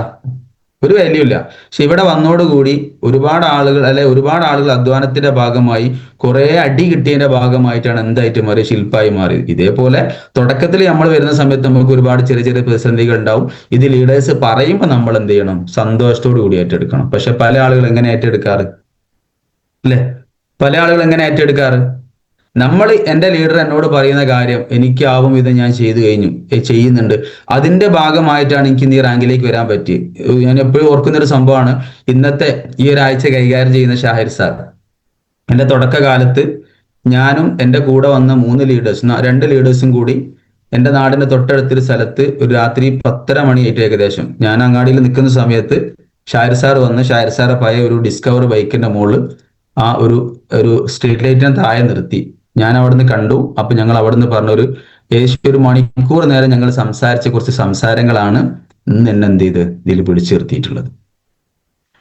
ഒരു വാല്യൂ ഇല്ല. പക്ഷെ ഇവിടെ വന്നോടുകൂടി ഒരുപാട് ആളുകൾ അധ്വാനത്തിന്റെ ഭാഗമായി കുറെ അടി കിട്ടിയതിന്റെ ഭാഗമായിട്ടാണ് എന്തായിട്ട് മാറി, ശില്പമായി മാറി. ഇതേപോലെ തുടക്കത്തിൽ നമ്മൾ വരുന്ന സമയത്ത് നമുക്ക് ഒരുപാട് ചെറിയ ചെറിയ പ്രതിസന്ധികൾ ഉണ്ടാവും. ഇത് ലീഡേഴ്സ് പറയുമ്പോൾ നമ്മൾ എന്ത് ചെയ്യണം, സന്തോഷത്തോടു കൂടി ഏറ്റെടുക്കണം. പക്ഷെ പല ആളുകൾ എങ്ങനെ ഏറ്റെടുക്കാറ് അല്ലെ, പല ആളുകൾ എങ്ങനെ ഏറ്റെടുക്കാറ്, എൻ്റെ ലീഡർ എന്നോട് പറയുന്ന കാര്യം എനിക്കാവും, ഇത് ഞാൻ ചെയ്യുന്നുണ്ട്, അതിന്റെ ഭാഗമായിട്ടാണ് എനിക്ക് ഈ റാങ്കിലേക്ക് വരാൻ പറ്റി. ഞാൻ എപ്പോഴും ഓർക്കുന്നൊരു സംഭവമാണ്, ഇന്നത്തെ ഈ ഒരാഴ്ച കൈകാര്യം ചെയ്യുന്ന ഷാഹിർ സാർ. എൻ്റെ തുടക്കകാലത്ത് ഞാനും എൻ്റെ കൂടെ വന്ന 3 ലീഡേഴ്സ്, 2 ലീഡേഴ്സും കൂടി എൻ്റെ നാടിന്റെ തൊട്ടടുത്തൊരു സ്ഥലത്ത് ഒരു രാത്രി 10:30 മണിയായിട്ട് ഏകദേശം ഞാൻ അങ്ങാടിയിൽ നിൽക്കുന്ന സമയത്ത് ഷാഹിർ സാർ വന്ന് ഷാഹിർ സാറെ പഴയ ഒരു ഡിസ്കവർ ബൈക്കിന്റെ മുകളിൽ ആ ഒരു സ്ട്രീറ്റ് ലൈറ്റിനെ താഴെ നിർത്തി. ഞാൻ അവിടുന്ന് കണ്ടു. അപ്പൊ ഞങ്ങൾ അവിടുന്ന് പറഞ്ഞൊരു ഏകദേശം 1 മണിക്കൂർ നേരം ഞങ്ങൾ സംസാരിച്ച കുറച്ച് സംസാരങ്ങളാണ് ഇന്ന് എന്നെ എന്ത് ചെയ്ത് ഇതിൽ പിടിച്ചു നിർത്തിയിട്ടുള്ളത്.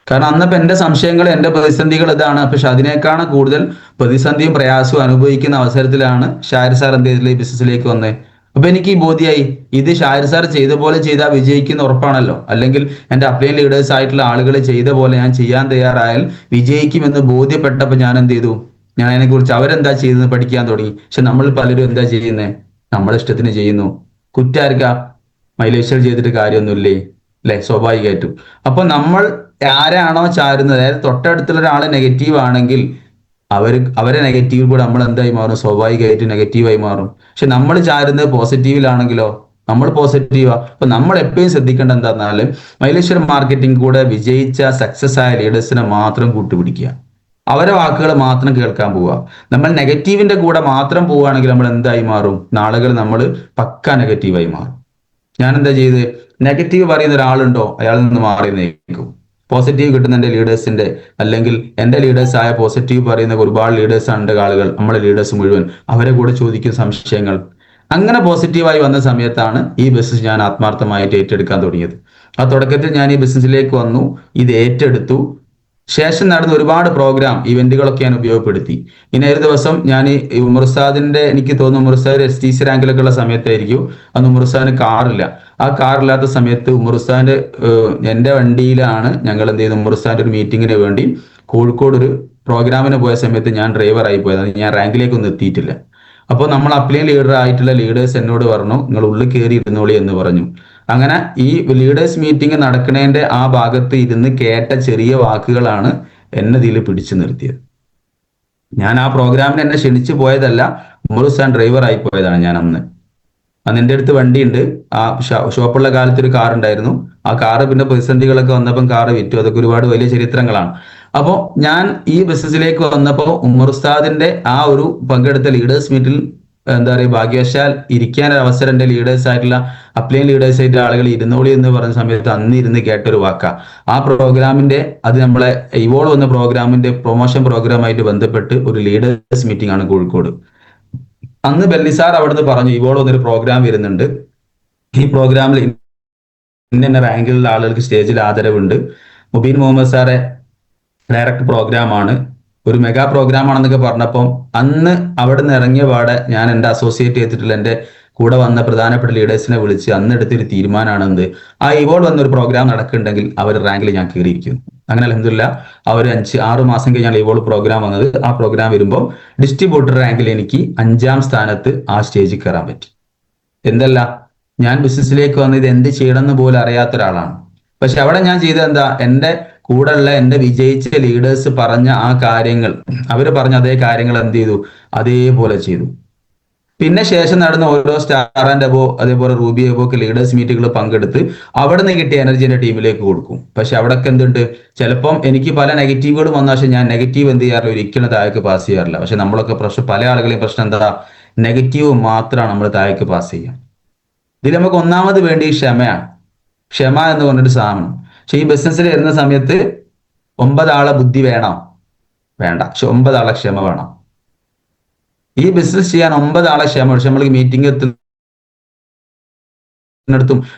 കാരണം അന്നപ്പോ എന്റെ സംശയങ്ങൾ, എന്റെ പ്രതിസന്ധികൾ ഇതാണ്. പക്ഷെ അതിനേക്കാണ് കൂടുതൽ പ്രതിസന്ധിയും പ്രയാസവും അനുഭവിക്കുന്ന അവസരത്തിലാണ് ഷാഹിർ സാർ എന്ത് ചെയ്തില്ല ഈ ബിസിനസ്സിലേക്ക് വന്നത്. അപ്പൊ എനിക്ക് ഈ ബോധ്യായി, ഇത് ഷാഹിർ സാർ ചെയ്ത പോലെ ചെയ്താൽ വിജയിക്കുന്ന ഉറപ്പാണല്ലോ. അല്ലെങ്കിൽ എന്റെ അപ്ലൈൻ ലീഡേഴ്സ് ആയിട്ടുള്ള ആളുകൾ ചെയ്ത പോലെ ഞാൻ ചെയ്യാൻ തയ്യാറായാൽ വിജയിക്കുമെന്ന് ബോധ്യപ്പെട്ടപ്പോൾ ഞാൻ എന്ത് ചെയ്തു, ഞാൻ അതിനെക്കുറിച്ച് അവരെന്താ ചെയ്തതെന്ന് പഠിക്കാൻ തുടങ്ങി. പക്ഷെ നമ്മൾ പലരും എന്താ ചെയ്യുന്നത്, നമ്മളെ ഇഷ്ടത്തിന് ചെയ്യുന്നു. കുറ്റാർക്കാ, മൈലേശ്വർ ചെയ്തിട്ട് കാര്യമൊന്നുമില്ലേ, അല്ലെ? സ്വാഭാവികമായിട്ടും. അപ്പൊ നമ്മൾ ആരാണോ ചാരുന്നത്, അതായത് തൊട്ടടുത്തുള്ള ഒരാള് നെഗറ്റീവ് ആണെങ്കിൽ അവരെ നെഗറ്റീവ് കൂടെ നമ്മൾ എന്തായി മാറും, സ്വാഭാവികമായിട്ട് നെഗറ്റീവായി മാറും. പക്ഷെ നമ്മൾ ചാരുന്നത് പോസിറ്റീവിലാണെങ്കിലോ നമ്മൾ പോസിറ്റീവാ. അപ്പൊ നമ്മൾ എപ്പോഴും ശ്രദ്ധിക്കേണ്ട എന്താണെന്നാല് മൈലേശ്വരം മാർക്കറ്റിംഗ് കൂടെ വിജയിച്ച സക്സസ് ആയ ലീഡേഴ്സിനെ മാത്രം കൂട്ടുപിടിക്കുക, അവരെ വാക്കുകൾ മാത്രം കേൾക്കാൻ പോവുക. നമ്മൾ നെഗറ്റീവിന്റെ കൂടെ മാത്രം പോവുകയാണെങ്കിൽ നമ്മൾ എന്തായി മാറും, നാളുകൾ നമ്മൾ പക്ക നെഗറ്റീവായി മാറും. ഞാൻ എന്താ ചെയ്ത്, നെഗറ്റീവ് പറയുന്ന ഒരാളുണ്ടോ അയാളിൽ നിന്ന് മാറി നിൽക്കും. പോസിറ്റീവ് കിട്ടുന്ന എന്റെ ലീഡേഴ്സിന്റെ, അല്ലെങ്കിൽ എന്റെ ലീഡേഴ്സ് ആയ പോസിറ്റീവ് പറയുന്ന ഒരുപാട് ലീഡേഴ്സ് ഉണ്ട് ആളുകൾ, നമ്മളെ ലീഡേഴ്സ് മുഴുവൻ, അവരെ കൂടെ ചോദിക്കും സംശയങ്ങൾ. അങ്ങനെ പോസിറ്റീവായി വന്ന സമയത്താണ് ഈ ബിസിനസ് ഞാൻ ആത്മാർത്ഥമായിട്ട് ഏറ്റെടുക്കാൻ തുടങ്ങിയത്. ആ തുടക്കത്തിൽ ഞാൻ ഈ ബിസിനസ്സിലേക്ക് വന്നു, ഇത് ഏറ്റെടുത്തു. ശേഷം നടന്ന ഒരുപാട് പ്രോഗ്രാം ഇവന്റുകളൊക്കെ ഞാൻ ഉപയോഗപ്പെടുത്തി. ഇനി ഒരു ദിവസം ഞാൻ ഈ ഉമർസാദിന്റെ, എനിക്ക് തോന്നുന്നു ഉമർസാദ് STC റാങ്കിലൊക്കെ ഉള്ള സമയത്തായിരിക്കും, അന്ന് ഉമർസാദിന് കാറില്ല. ആ കാറില്ലാത്ത സമയത്ത് ഉമർസാന്റെ എന്റെ വണ്ടിയിലാണ് ഞങ്ങൾ എന്ത് ചെയ്തു, ഉമർസാന്റെ ഒരു മീറ്റിങ്ങിന് വേണ്ടി കോഴിക്കോട് ഒരു പ്രോഗ്രാമിന് പോയ സമയത്ത് ഞാൻ ഡ്രൈവറായി പോയത്, ഞാൻ റാങ്കിലേക്ക് ഒന്നും എത്തിയിട്ടില്ല. അപ്പോൾ നമ്മൾ അപ്ലൈൻ ലീഡർ ആയിട്ടുള്ള ലീഡേഴ്സ് എന്നോട് പറഞ്ഞു, നിങ്ങൾ ഉള്ളിൽ കയറി ഇരുന്നോളി എന്ന് പറഞ്ഞു. അങ്ങനെ ഈ ലീഡേഴ്സ് മീറ്റിംഗ് നടക്കുന്നതിന്റെ ആ ഭാഗത്ത് ഇരുന്ന് കേട്ട ചെറിയ വാക്കുകളാണ് എന്നെ ഇതിൽ പിടിച്ചു നിർത്തിയത്. ഞാൻ ആ പ്രോഗ്രാമിന് എന്നെ ക്ഷണിച്ചു പോയതല്ല, ഉമറുസാൻ ഡ്രൈവർ ആയി പോയതാണ്. ഞാൻ അന്ന് എൻ്റെ അടുത്ത് വണ്ടിയുണ്ട്, ആ ഷോപ്പുള്ള കാലത്ത് ഒരു കാർ ഉണ്ടായിരുന്നു. ആ കാറ് പിന്നെ പ്രതിസന്ധികളൊക്കെ വന്നപ്പം കാറ് വിറ്റു. അതൊക്കെ ഒരുപാട് വലിയ ചരിത്രങ്ങളാണ്. അപ്പോൾ ഞാൻ ഈ ബിസിനസ്സിലേക്ക് വന്നപ്പോൾ ഉമറുസ്താദിന്റെ ആ ഒരു പങ്കെടുത്ത ലീഡേഴ്സ് മീറ്റിൽ എന്താ പറയുക, ഭാഗ്യവശാൽ ഇരിക്കാൻ ഒരു അവസരം എൻ്റെ ലീഡേഴ്സ് ആയിട്ടുള്ള അപ്ലൈൻ ലീഡേഴ്സ് ആയിട്ടുള്ള ആളുകൾ ഇരുന്നോളി എന്ന് പറഞ്ഞ സമയത്ത് അന്ന് ഇരുന്ന് കേട്ടൊരു വാക്കാ. ആ പ്രോഗ്രാമിന്റെ, അത് നമ്മളെ ഇവോൾവ് എന്ന പ്രോഗ്രാമിന്റെ പ്രൊമോഷൻ പ്രോഗ്രാമായിട്ട് ബന്ധപ്പെട്ട് ഒരു ലീഡേഴ്സ് മീറ്റിംഗ് ആണ് കോഴിക്കോട്. അന്ന് ബെല്ലിസാർ അവിടുന്ന് പറഞ്ഞു, ഇവോൾവ് എന്നൊരു പ്രോഗ്രാം വരുന്നുണ്ട്, ഈ പ്രോഗ്രാമിൽ ഇന്ന റാങ്കിലുള്ള ആളുകൾക്ക് സ്റ്റേജിൽ ആദരവുണ്ട്, മുബീൻ മുഹമ്മദ് സാറെ ഡയറക്ട് പ്രോഗ്രാമാണ്, ഒരു മെഗാ പ്രോഗ്രാം ആണെന്നൊക്കെ പറഞ്ഞപ്പം അന്ന് അവിടെ നിന്ന് ഇറങ്ങിയ പാടെ ഞാൻ എൻ്റെ അസോസിയേറ്റ് ചെയ്തിട്ടുള്ള എൻ്റെ കൂടെ വന്ന പ്രധാനപ്പെട്ട ലീഡേഴ്സിനെ വിളിച്ച് അന്ന് എടുത്തൊരു തീരുമാനമാണെന്ത്, ആ ഇവോൾവ് എന്നൊരു പ്രോഗ്രാം നടക്കുന്നുണ്ടെങ്കിൽ അവർ റാങ്കിൽ ഞാൻ കയറിയിരിക്കുന്നു. അങ്ങനെ അൽഹംദുലില്ലാ ആ ഒരു 5-6 മാസം കഴിഞ്ഞാൽ ഇവോൾവ് പ്രോഗ്രാം വന്നത്. ആ പ്രോഗ്രാം വരുമ്പോൾ ഡിസ്ട്രിബ്യൂട്ടർ റാങ്കിൽ എനിക്ക് 5ാം സ്ഥാനത്ത് ആ സ്റ്റേജിൽ കയറാൻ പറ്റി. എന്തല്ല, ഞാൻ ബിസിനസ്സിലേക്ക് വന്ന് ഇത് എന്ത് ചെയ്യണമെന്ന് പോലും അറിയാത്ത ഒരാളാണ്. പക്ഷെ അവിടെ ഞാൻ ചെയ്തത് എന്താ, എൻ്റെ കൂടെയുള്ള എൻ്റെ വിജയിച്ച ലീഡേഴ്സ് പറഞ്ഞ ആ കാര്യങ്ങൾ, അവർ പറഞ്ഞ അതേ കാര്യങ്ങൾ എന്ത് ചെയ്തു, അതേപോലെ ചെയ്തു. പിന്നെ ശേഷം നടന്ന ഓരോ സ്റ്റാർ ആൻഡ് അബോ അതേപോലെ റൂബി അബോ ഒക്കെ ലീഡേഴ്സ് മീറ്റുകൾ പങ്കെടുത്ത് അവിടെ നിന്ന് കിട്ടിയ എനർജി എൻ്റെ ടീമിലേക്ക് കൊടുക്കും. പക്ഷെ അവിടെയൊക്കെ എന്തുണ്ട്, ചിലപ്പം എനിക്ക് പല നെഗറ്റീവുകളും വന്ന, പക്ഷെ ഞാൻ നെഗറ്റീവ് എന്ത് ചെയ്യാറില്ല, ഒരിക്കലും താഴേക്ക് പാസ് ചെയ്യാറില്ല. പക്ഷെ നമ്മളൊക്കെ പ്രശ്നം, പല ആളുകളെയും പ്രശ്നം എന്താ, നെഗറ്റീവ് മാത്രമാണ് നമ്മൾ താഴേക്ക് പാസ് ചെയ്യുക. ഇതിൽ നമുക്ക് ഒന്നാമത് വേണ്ടി ക്ഷമയാണ്. ക്ഷമ എന്ന് പറഞ്ഞൊരു സാധനം. പക്ഷെ ഈ ബിസിനസ്സിൽ വരുന്ന സമയത്ത് 9 ആളെ ബുദ്ധി വേണം, വേണ്ട, പക്ഷെ 9 ആളെ ക്ഷമ വേണം. ഈ ബിസിനസ് ചെയ്യാൻ 9 ആളെ ക്ഷമ. പക്ഷെ നമ്മൾക്ക് മീറ്റിംഗ് എത്തുന്നിടത്തും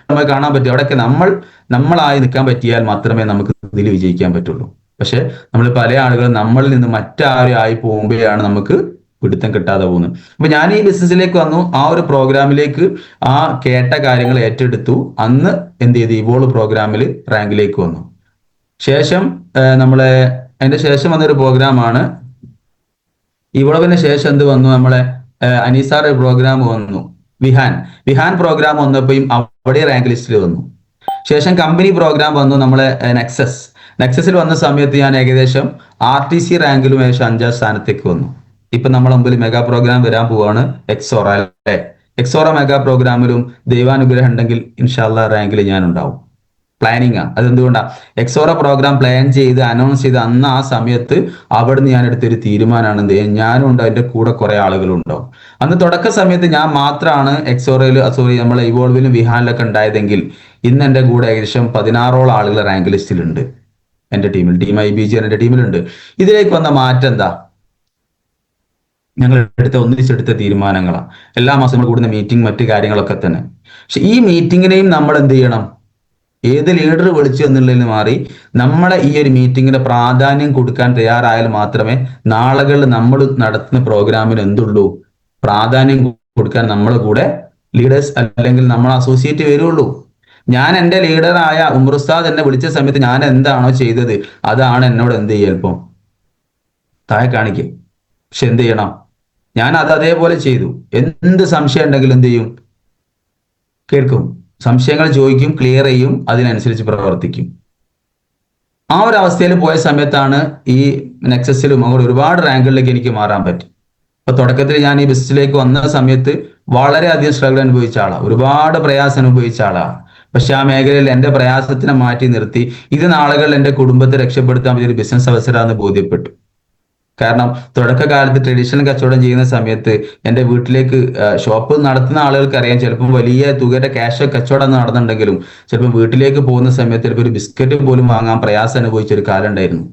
നമ്മൾ കാണാൻ പറ്റും, അവിടെയൊക്കെ നമ്മളായി നിൽക്കാൻ പറ്റിയാൽ മാത്രമേ നമുക്ക് ഇതിൽ വിജയിക്കാൻ പറ്റുള്ളൂ. പക്ഷെ നമ്മൾ പല ആളുകളും നമ്മളിൽ നിന്ന് മറ്റാരും ആയി പോകുമ്പോഴാണ് നമുക്ക് പിടുത്തം കിട്ടാതെ പോകുന്നത്. അപ്പൊ ഞാൻ ഈ ബിസിനസ്സിലേക്ക് വന്നു, ആ ഒരു പ്രോഗ്രാമിലേക്ക് ആ കേട്ട കാര്യങ്ങൾ ഏറ്റെടുത്തു. അന്ന് എന്ത് ചെയ്തു, ഇവോൾവ് പ്രോഗ്രാമിൽ റാങ്കിലേക്ക് വന്നു. ശേഷം അതിന്റെ ശേഷം വന്നൊരു പ്രോഗ്രാമാണ് ഇവോൾവിന് ശേഷം എന്ത് വന്നു, നമ്മളെ അനീസാർ പ്രോഗ്രാം വന്നു, വിഹാൻ പ്രോഗ്രാം വന്നപ്പോഴും അവിടെ റാങ്ക് ലിസ്റ്റിൽ വന്നു. ശേഷം കമ്പനി പ്രോഗ്രാം വന്നു, നമ്മളെ നെക്സസിൽ വന്ന സമയത്ത് ഞാൻ ഏകദേശം RTC റാങ്കിലും ഏകദേശം 5ാം സ്ഥാനത്തേക്ക് വന്നു. ഇപ്പൊ നമ്മളെ മുമ്പിൽ മെഗാ പ്രോഗ്രാം വരാൻ പോവാണ്, എക്സോറ അല്ലെ. എക്സോറ മെഗാ പ്രോഗ്രാമിലും ദൈവാനുഗ്രഹം ഉണ്ടെങ്കിൽ ഇൻഷാല്ലാ റാങ്കിൽ ഞാൻ ഉണ്ടാവും. പ്ലാനിങ് ആണ്. അതെന്തുകൊണ്ടാണ്, എക്സോറ പ്രോഗ്രാം പ്ലാൻ ചെയ്ത് അനൗൺസ് ചെയ്ത് അന്ന് ആ സമയത്ത് അവിടുന്ന് ഞാൻ എടുത്തൊരു തീരുമാനമാണ്, എന്ത് ചെയ്യാൻ, ഞാനും ഉണ്ട്, അതിന്റെ കൂടെ കുറെ ആളുകളും ഉണ്ടാവും. അന്ന് തുടക്ക സമയത്ത് ഞാൻ മാത്രമാണ് എക്സോറയിൽ, നമ്മളെ ഇവോൾവിലും വിഹാനിലൊക്കെ ഉണ്ടായതെങ്കിൽ ഇന്ന് എൻ്റെ കൂടെ ഏകദേശം 16ഓളം ആളുകൾ റാങ്ക് ലിസ്റ്റിലുണ്ട്. എൻ്റെ ടീമിൽ, ടീം IBG എൻ്റെ ടീമിലുണ്ട്. ഇതിലേക്ക് വന്ന മാറ്റം എന്താ, ഞങ്ങൾ ഒന്നിച്ചെടുത്ത തീരുമാനങ്ങളാണ്. എല്ലാ മാസം നമ്മൾ കൂടുന്ന മീറ്റിംഗ്, മറ്റു കാര്യങ്ങളൊക്കെ തന്നെ. പക്ഷെ ഈ മീറ്റിങ്ങിനെയും നമ്മൾ എന്ത് ചെയ്യണം, ഏത് ലീഡർ വിളിച്ചു എന്നുള്ളതിൽ മാറി നമ്മളെ ഈ ഒരു മീറ്റിങ്ങിന്റെ പ്രാധാന്യം കൊടുക്കാൻ തയ്യാറായാൽ മാത്രമേ നാളുകളിൽ നമ്മൾ നടത്തുന്ന പ്രോഗ്രാമിന് എന്തുള്ളൂ, പ്രാധാന്യം കൊടുക്കാൻ നമ്മളെ കൂടെ ലീഡേഴ്സ് അല്ലെങ്കിൽ നമ്മൾ അസോസിയേറ്റ് വരുള്ളൂ. ഞാൻ എൻ്റെ ലീഡറായ ഉമർ ഉസ്താദ് എന്നെ വിളിച്ച സമയത്ത് ഞാൻ എന്താണോ ചെയ്തത് അതാണ് എന്നോട് എന്ത് ചെയ്യുക ഇപ്പം താഴെ കാണിക്കും. പക്ഷെ എന്ത് ചെയ്യണം, ഞാൻ അത് അതേപോലെ ചെയ്തു. എന്ത് സംശയം ഉണ്ടെങ്കിലും എന്ത് ചെയ്യും, കേൾക്കും, സംശയങ്ങൾ ചോദിക്കും, ക്ലിയർ ചെയ്യും, അതിനനുസരിച്ച് പ്രവർത്തിക്കും. ആ ഒരു അവസ്ഥയിൽ പോയ സമയത്താണ് ഈ നെക്സസിലും അങ്ങോട്ട് ഒരുപാട് റാങ്കുകളിലേക്ക് എനിക്ക് മാറാൻ പറ്റും. അപ്പൊ തുടക്കത്തിൽ ഞാൻ ഈ ബിസിനസ്സിലേക്ക് വന്ന സമയത്ത് വളരെയധികം സ്ട്രഗിൾ അനുഭവിച്ച ആളാണ്, ഒരുപാട് പ്രയാസം അനുഭവിച്ച ആളാണ്. പക്ഷെ ആ മേഖലയിൽ എൻ്റെ പ്രയാസത്തിനെ മാറ്റി നിർത്തി ഇത് നാളുകളിൽ എൻ്റെ കുടുംബത്തെ രക്ഷപ്പെടുത്താൻ പറ്റിയ ഒരു ബിസിനസ് അവസരമാണെന്ന് ബോധ്യപ്പെട്ടു. കാരണം തുടക്കകാലത്ത് ട്രഡീഷണൽ കച്ചവടം ചെയ്യുന്ന സമയത്ത് എൻ്റെ വീട്ടിലേക്ക് ഷോപ്പ് നടത്തുന്ന ആളുകൾക്ക് അറിയാം, ചിലപ്പോൾ വലിയ തുകയുടെ ക്യാഷ് കച്ചവടം നടന്നുണ്ടെങ്കിലും ചിലപ്പോൾ വീട്ടിലേക്ക് പോകുന്ന സമയത്ത് ചിലപ്പോൾ ഒരു ബിസ്ക്കറ്റ് പോലും വാങ്ങാൻ പ്രയാസം അനുഭവിച്ച ഒരു കാലം ഉണ്ടായിരുന്നു.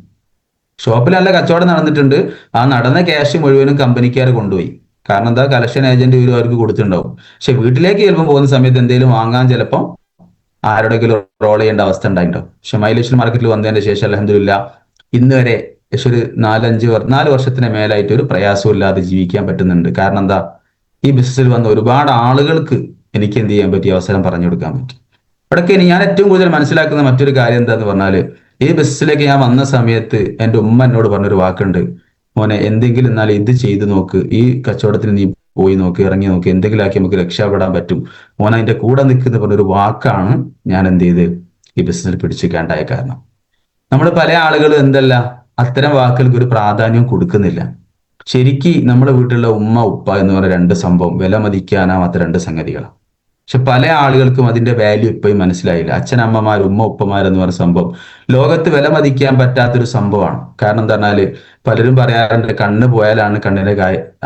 ഷോപ്പിൽ നല്ല കച്ചവടം നടന്നിട്ടുണ്ട്, ആ നടന്ന ക്യാഷ് മുഴുവനും കമ്പനിക്കാർ കൊണ്ടുപോയി. കാരണം എന്താ, കളക്ഷൻ ഏജന്റ് ഇവരും അവർക്ക് കൊടുത്തിട്ടുണ്ടാവും. പക്ഷെ വീട്ടിലേക്ക് ചിലപ്പോൾ പോകുന്ന സമയത്ത് എന്തെങ്കിലും വാങ്ങാൻ ചിലപ്പോൾ ആരുടെങ്കിലും റോൾ ചെയ്യേണ്ട അവസ്ഥ ഉണ്ടായിട്ടുണ്ടാവും. പക്ഷെ മൈലേഷ്യൽ മാർക്കറ്റിൽ വന്നതിന് ശേഷം അൽഹംദുലില്ലാ ഇന്ന് വരെ ഏകദേശം ഒരു 4 വർഷത്തിന് മേലായിട്ട് ഒരു പ്രയാസവും ഇല്ലാതെ ജീവിക്കാൻ പറ്റുന്നുണ്ട്. കാരണം എന്താ, ഈ ബിസിനസ്സിൽ വന്ന ഒരുപാട് ആളുകൾക്ക് എനിക്ക് എന്ത് ചെയ്യാൻ പറ്റിയ അവസരം പറഞ്ഞു കൊടുക്കാൻ പറ്റും. ഇവിടൊക്കെ ഞാൻ ഏറ്റവും കൂടുതൽ മനസ്സിലാക്കുന്ന മറ്റൊരു കാര്യം എന്താന്ന് പറഞ്ഞാല്, ഈ ബിസിനസ്സിലേക്ക് ഞാൻ വന്ന സമയത്ത് എൻ്റെ ഉമ്മ എന്നോട് പറഞ്ഞൊരു വാക്കുണ്ട്, മോനെ എന്തെങ്കിലും എന്നാലും ഇത് ചെയ്തു നോക്ക്, ഈ കച്ചവടത്തിൽ നീ പോയി നോക്ക്, ഇറങ്ങി നോക്ക്, എന്തെങ്കിലും ആക്കി നമുക്ക് രക്ഷപ്പെടാൻ പറ്റും, മോൻ അതിന്റെ കൂടെ നിൽക്കുന്ന പറഞ്ഞൊരു വാക്കാണ് ഞാൻ എന്ത് ചെയ്ത് ഈ ബിസിനസ്സിൽ പിടിച്ചിരിക്കാണ്ടായ കാരണം. നമ്മൾ പല ആളുകളും എന്തല്ല അത്തരം വാക്കുകൾക്ക് ഒരു പ്രാധാന്യം കൊടുക്കുന്നില്ല. ശരിക്ക് നമ്മുടെ വീട്ടിലുള്ള ഉമ്മ ഉപ്പ എന്ന് പറയുന്ന രണ്ട് സംഭവം വില മതിക്കാനാവാത്ത രണ്ട് സംഗതികളാണ്. പക്ഷെ പല ആളുകൾക്കും അതിന്റെ വാല്യൂ ഇപ്പോഴും മനസ്സിലായില്ല. അച്ഛനമ്മമാർ ഉമ്മ ഉപ്പമാർ എന്ന് പറയുന്ന സംഭവം ലോകത്ത് വില മതിക്കാൻ പറ്റാത്തൊരു സംഭവമാണ്. കാരണം എന്താ പറഞ്ഞാല് പലരും പറയാറുണ്ട് കണ്ണ് പോയാലാണ് കണ്ണിന്റെ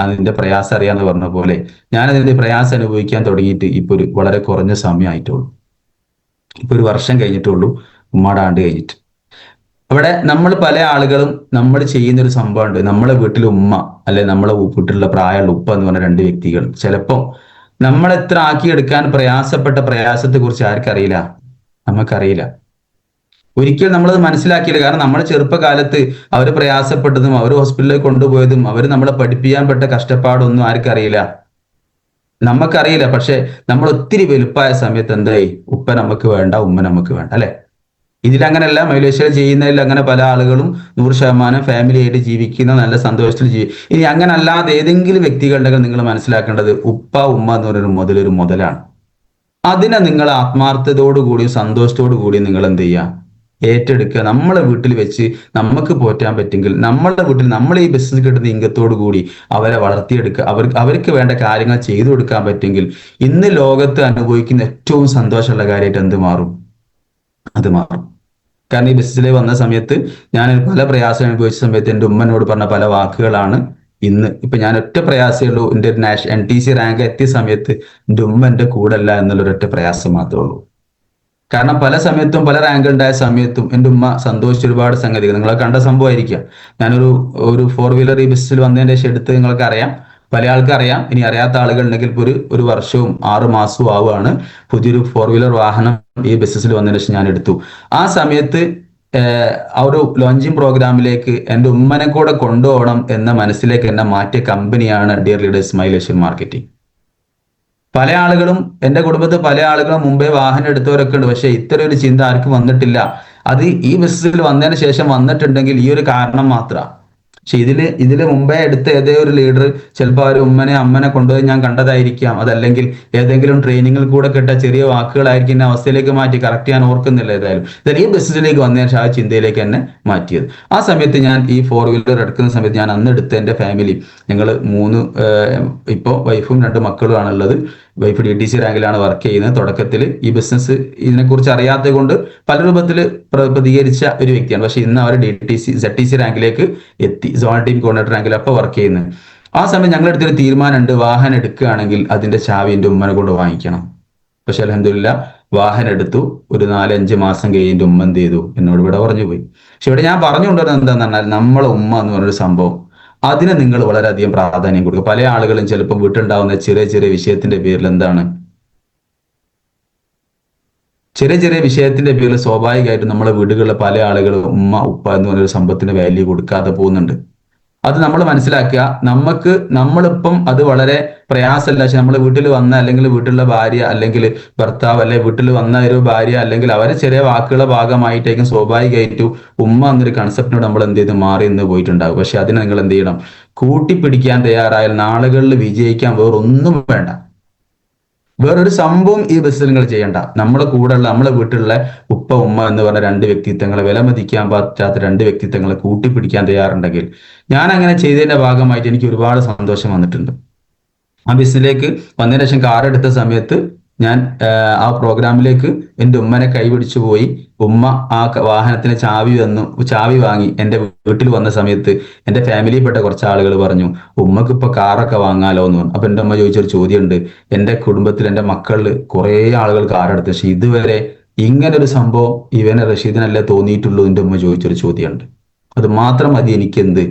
അതിന്റെ പ്രയാസം അറിയാന്ന് പറഞ്ഞ പോലെ ഞാൻ അതിന്റെ പ്രയാസം അനുഭവിക്കാൻ തുടങ്ങിയിട്ട് ഇപ്പൊ ഒരു വളരെ കുറഞ്ഞ സമയമായിട്ടുള്ളൂ. ഇപ്പൊ ഒരു വർഷം കഴിഞ്ഞിട്ടുള്ളൂ ഉമ്മയുടെ ആണ്ട് കഴിഞ്ഞിട്ട്. അവിടെ നമ്മൾ പല ആളുകളും നമ്മൾ ചെയ്യുന്ന ഒരു സംഭവമുണ്ട്. നമ്മളെ വീട്ടിലെ ഉമ്മ അല്ലെ നമ്മളെ വീട്ടിലുള്ള പ്രായമുള്ള ഉപ്പ എന്ന് പറഞ്ഞ രണ്ട് വ്യക്തികൾ ചിലപ്പോ നമ്മൾ എത്ര ആക്കിയെടുക്കാൻ പ്രയാസപ്പെട്ട പ്രയാസത്തെ കുറിച്ച് ആർക്കറിയില്ല, നമുക്കറിയില്ല. ഒരിക്കലും നമ്മളത് മനസ്സിലാക്കിയില്ല. കാരണം നമ്മുടെ ചെറുപ്പകാലത്ത് അവർ പ്രയാസപ്പെട്ടതും അവർ ഹോസ്പിറ്റലിൽ കൊണ്ടുപോയതും അവർ നമ്മളെ പഠിപ്പിക്കാൻ പെട്ട കഷ്ടപ്പാടൊന്നും ആർക്കറിയില്ല, നമുക്കറിയില്ല. പക്ഷെ നമ്മൾ ഒത്തിരി വലുപ്പമായ സമയത്ത് എന്തായി, ഉപ്പ നമുക്ക് വേണ്ട, ഉമ്മ നമുക്ക് വേണ്ട, അല്ലെ? ഇതിലങ്ങനെയല്ല, മലേഷ്യ ചെയ്യുന്നതിൽ അങ്ങനെ പല ആളുകളും 100% ഫാമിലി ആയിട്ട് ജീവിക്കുന്ന നല്ല സന്തോഷത്തിൽ ഇനി അങ്ങനെ അല്ലാതെ ഏതെങ്കിലും വ്യക്തികളുടെ നിങ്ങൾ മനസ്സിലാക്കേണ്ടത് ഉപ്പ ഉമ്മ എന്ന് പറയുന്ന ഒരു മുതലാണ്. അതിനെ നിങ്ങൾ ആത്മാർത്ഥതയോടുകൂടിയും സന്തോഷത്തോടു കൂടിയും നിങ്ങൾ എന്ത് ചെയ്യുക, ഏറ്റെടുക്കുക. നമ്മളെ വീട്ടിൽ വെച്ച് നമുക്ക് പോറ്റാൻ പറ്റുമെങ്കിൽ നമ്മളുടെ വീട്ടിൽ നമ്മൾ ഈ ബിസിനസ് കിട്ടുന്ന ഇംഗത്തോടു കൂടി അവരെ വളർത്തിയെടുക്കുക, അവർക്ക് വേണ്ട കാര്യങ്ങൾ ചെയ്തു കൊടുക്കാൻ പറ്റുമെങ്കിൽ ഇന്ന് ലോകത്ത് അനുഭവിക്കുന്ന ഏറ്റവും സന്തോഷമുള്ള കാര്യമായിട്ട് എന്ത് മാറും, അത് മാറും. കാരണം ഈ ബിസിനസ്സിലേക്ക് വന്ന സമയത്ത് ഞാൻ പല പ്രയാസം അനുഭവിച്ച സമയത്ത് എൻ്റെ ഉമ്മനോട് പറഞ്ഞ പല വാക്കുകളാണ് ഇന്ന് ഇപ്പൊ ഞാൻ ഒറ്റ പ്രയാസമേ ഉള്ളൂ, എൻ്റെ NTC റാങ്ക് എത്തിയ സമയത്ത് എൻ്റെ ഉമ്മ എൻ്റെ കൂടെ അല്ല എന്നുള്ളൊരൊറ്റ പ്രയാസം മാത്രമേ ഉള്ളൂ. കാരണം പല സമയത്തും പല റാങ്ക് ഉണ്ടായ സമയത്തും എൻ്റെ ഉമ്മ സന്തോഷിച്ച ഒരുപാട് സംഗതികൾ നിങ്ങളെ കണ്ട സംഭവമായിരിക്കാം. ഞാനൊരു 4 വീലർ ഈ ബിസിനസ്സിൽ വന്നതിന് ശേഷം എടുത്ത് നിങ്ങൾക്ക് അറിയാം, പല ആൾക്കറിയാം. ഇനി അറിയാത്ത ആളുകൾ ഉണ്ടെങ്കിൽ ഒരു വർഷവും 6 മാസവും ആവുകയാണ് പുതിയൊരു 4 വീലർ വാഹനം ഈ ബിസിനസ്സിൽ വന്നതിന് ശേഷം ഞാൻ എടുത്തു. ആ സമയത്ത് ആ ഒരു ലോഞ്ചിങ് പ്രോഗ്രാമിലേക്ക് എൻ്റെ ഉമ്മനെ കൂടെ കൊണ്ടുപോകണം എന്ന മനസ്സിലേക്ക് എന്നെ മാറ്റിയ കമ്പനിയാണ് ഡിയർ ലീഡേഴ്സ് മൈലേഷ്യൻ മാർക്കറ്റിംഗ്. പല ആളുകളും എൻ്റെ കുടുംബത്തിൽ പല ആളുകളും മുമ്പേ വാഹനം എടുത്തവരൊക്കെ ഉണ്ട്, പക്ഷെ ഇത്തരം ഒരു ചിന്ത ആർക്കും വന്നിട്ടില്ല. അത് ഈ ബിസിനസ്സിൽ വന്നതിന് ശേഷം വന്നിട്ടുണ്ടെങ്കിൽ ഈ ഒരു കാരണം മാത്രമാണ്. പക്ഷെ ഇതില് മുമ്പേ എടുത്ത ഏതേ ഒരു ലീഡർ ചിലപ്പോൾ അവർ ഉമ്മനെ അമ്മനെ കൊണ്ടുപോയി ഞാൻ കണ്ടതായിരിക്കാം, അതല്ലെങ്കിൽ ഏതെങ്കിലും ട്രെയിനിങ്ങിൽ കൂടെ കിട്ട ചെറിയ വാക്കുകളായിരിക്കും എന്നെ അവസ്ഥയിലേക്ക് മാറ്റി. കറക്റ്റ് ഞാൻ ഓർക്കുന്നില്ല. ഏതായാലും ഈ ബിസിനസ്സിലേക്ക് വന്നതിന് ശേഷം ആ ചിന്തയിലേക്ക് എന്നെ മാറ്റിയത്. ആ സമയത്ത് ഞാൻ ഈ 4 വീലർ എടുക്കുന്ന സമയത്ത് ഞാൻ അന്ന് എടുത്ത എൻ്റെ ഫാമിലി ഞങ്ങൾ 3 ഇപ്പോൾ വൈഫും 2 മക്കളും ആണുള്ളത്. വൈഫ് DTC റാങ്കിലാണ് വർക്ക് ചെയ്യുന്നത്. തുടക്കത്തിൽ ഈ ബിസിനസ് ഇതിനെക്കുറിച്ച് അറിയാത്തത് കൊണ്ട് പല രൂപത്തിൽ പ്രതികരിച്ച ഒരു വ്യക്തിയാണ്. പക്ഷെ ഇന്ന് അവർ ZTC റാങ്കിലേക്ക് എത്തി, സോൺ ടീം കോർഡിനേറ്റർ റാങ്കിൽ അപ്പോൾ വർക്ക് ചെയ്യുന്നത്. ആ സമയം ഞങ്ങൾ എടുത്തൊരു തീരുമാനമുണ്ട്, വാഹനം എടുക്കുകയാണെങ്കിൽ അതിന്റെ ചാവി എൻ്റെ ഉമ്മനെ കൊണ്ട് വാങ്ങിക്കണം. പക്ഷെ അൽഹംദുലില്ലാ വാഹനം എടുത്തു. ഒരു 4-5 മാസം കഴിഞ്ഞിട്ട് ഉമ്മ എന്ത് ചെയ്തു, എന്നോട് ഇവിടെ പറഞ്ഞു പോയി. പക്ഷെ ഇവിടെ ഞാൻ പറഞ്ഞുകൊണ്ടുവരുന്നത് എന്താണെന്ന് പറഞ്ഞാൽ നമ്മളെ ഉമ്മ എന്ന് പറഞ്ഞൊരു സംഭവം, അതിന് നിങ്ങൾ വളരെയധികം പ്രാധാന്യം കൊടുക്കുക. പല ആളുകളും ചിലപ്പോൾ വീട്ടുണ്ടാവുന്ന ചെറിയ ചെറിയ വിഷയത്തിന്റെ പേരിൽ എന്താണ്, ചെറിയ ചെറിയ വിഷയത്തിന്റെ പേരിൽ സ്വാഭാവികമായിട്ടും നമ്മളെ വീടുകളിലെ പല ആളുകളും ഉമ്മ ഉപ്പ എന്ന് പറഞ്ഞൊരു സംഭവത്തിന് വാല്യൂ കൊടുക്കാതെ പോകുന്നുണ്ട്. അത് നമ്മൾ മനസ്സിലാക്കുക. നമ്മളിപ്പം അത് വളരെ പ്രയാസമല്ല. പക്ഷെ നമ്മൾ വീട്ടിൽ വന്ന അല്ലെങ്കിൽ വീട്ടിലുള്ള ഭാര്യ അല്ലെങ്കിൽ ഭർത്താവ് അല്ലെങ്കിൽ വീട്ടിൽ വന്ന ഒരു ഭാര്യ അല്ലെങ്കിൽ അവരെ ചെറിയ വാക്കുകളുടെ ഭാഗമായിട്ടേക്കും സ്വാഭാവികമായിട്ടും ഉമ്മ എന്നൊരു കൺസെപ്റ്റിനോട് നമ്മൾ എന്ത് ചെയ്ത് മാറി നിന്ന് പോയിട്ടുണ്ടാകും. പക്ഷെ അതിന് നിങ്ങൾ എന്ത് ചെയ്യണം? കൂട്ടിപ്പിടിക്കാൻ തയ്യാറായാൽ നാളുകളിൽ വിജയിക്കാൻ വേറൊന്നും വേണ്ട. വേറൊരു സംഭവം ഈ ബസ്സിൽ നിങ്ങൾ ചെയ്യണ്ട. നമ്മളെ കൂടെയുള്ള നമ്മളെ വീട്ടിലുള്ള ഉപ്പ ഉമ്മ എന്ന് പറഞ്ഞ രണ്ട് വ്യക്തിത്വങ്ങളെ, വിലമതിക്കാൻ പറ്റാത്ത രണ്ട് വ്യക്തിത്വങ്ങളെ കൂട്ടിപ്പിടിക്കാൻ തയ്യാറുണ്ടെങ്കിൽ, ഞാൻ അങ്ങനെ ചെയ്തതിന്റെ ഭാഗമായിട്ട് എനിക്ക് ഒരുപാട് സന്തോഷം വന്നിട്ടുണ്ട്. ആ ബസ്സിലേക്ക് വന്നതിന് ശേഷം കാർ എടുത്ത സമയത്ത് ഞാൻ ആ പ്രോഗ്രാമിലേക്ക് എൻ്റെ ഉമ്മനെ കൈപിടിച്ചു പോയി. ഉമ്മ ആ വാഹനത്തിന് ചാവി വാങ്ങി എൻ്റെ വീട്ടിൽ വന്ന സമയത്ത് എൻ്റെ ഫാമിലിയിൽപ്പെട്ട കുറച്ച് ആളുകൾ പറഞ്ഞു, ഉമ്മക്ക് ഇപ്പൊ കാറൊക്കെ വാങ്ങാലോ എന്ന് പറഞ്ഞു. അപ്പൊ എൻ്റെ ഉമ്മ ചോദിച്ചൊരു ചോദ്യമുണ്ട്, എൻ്റെ കുടുംബത്തിൽ എൻ്റെ മക്കളിൽ കുറെ ആളുകൾ കാറെടുത്തു, പക്ഷെ ഇതുവരെ ഇങ്ങനൊരു സംഭവം ഇവനെ റഷീദിനല്ലേ തോന്നിയിട്ടുള്ളൂ? എൻ്റെ ഉമ്മ ചോദിച്ചൊരു ചോദ്യമുണ്ട്. അത് മാത്രം മതി എനിക്കെന്ത്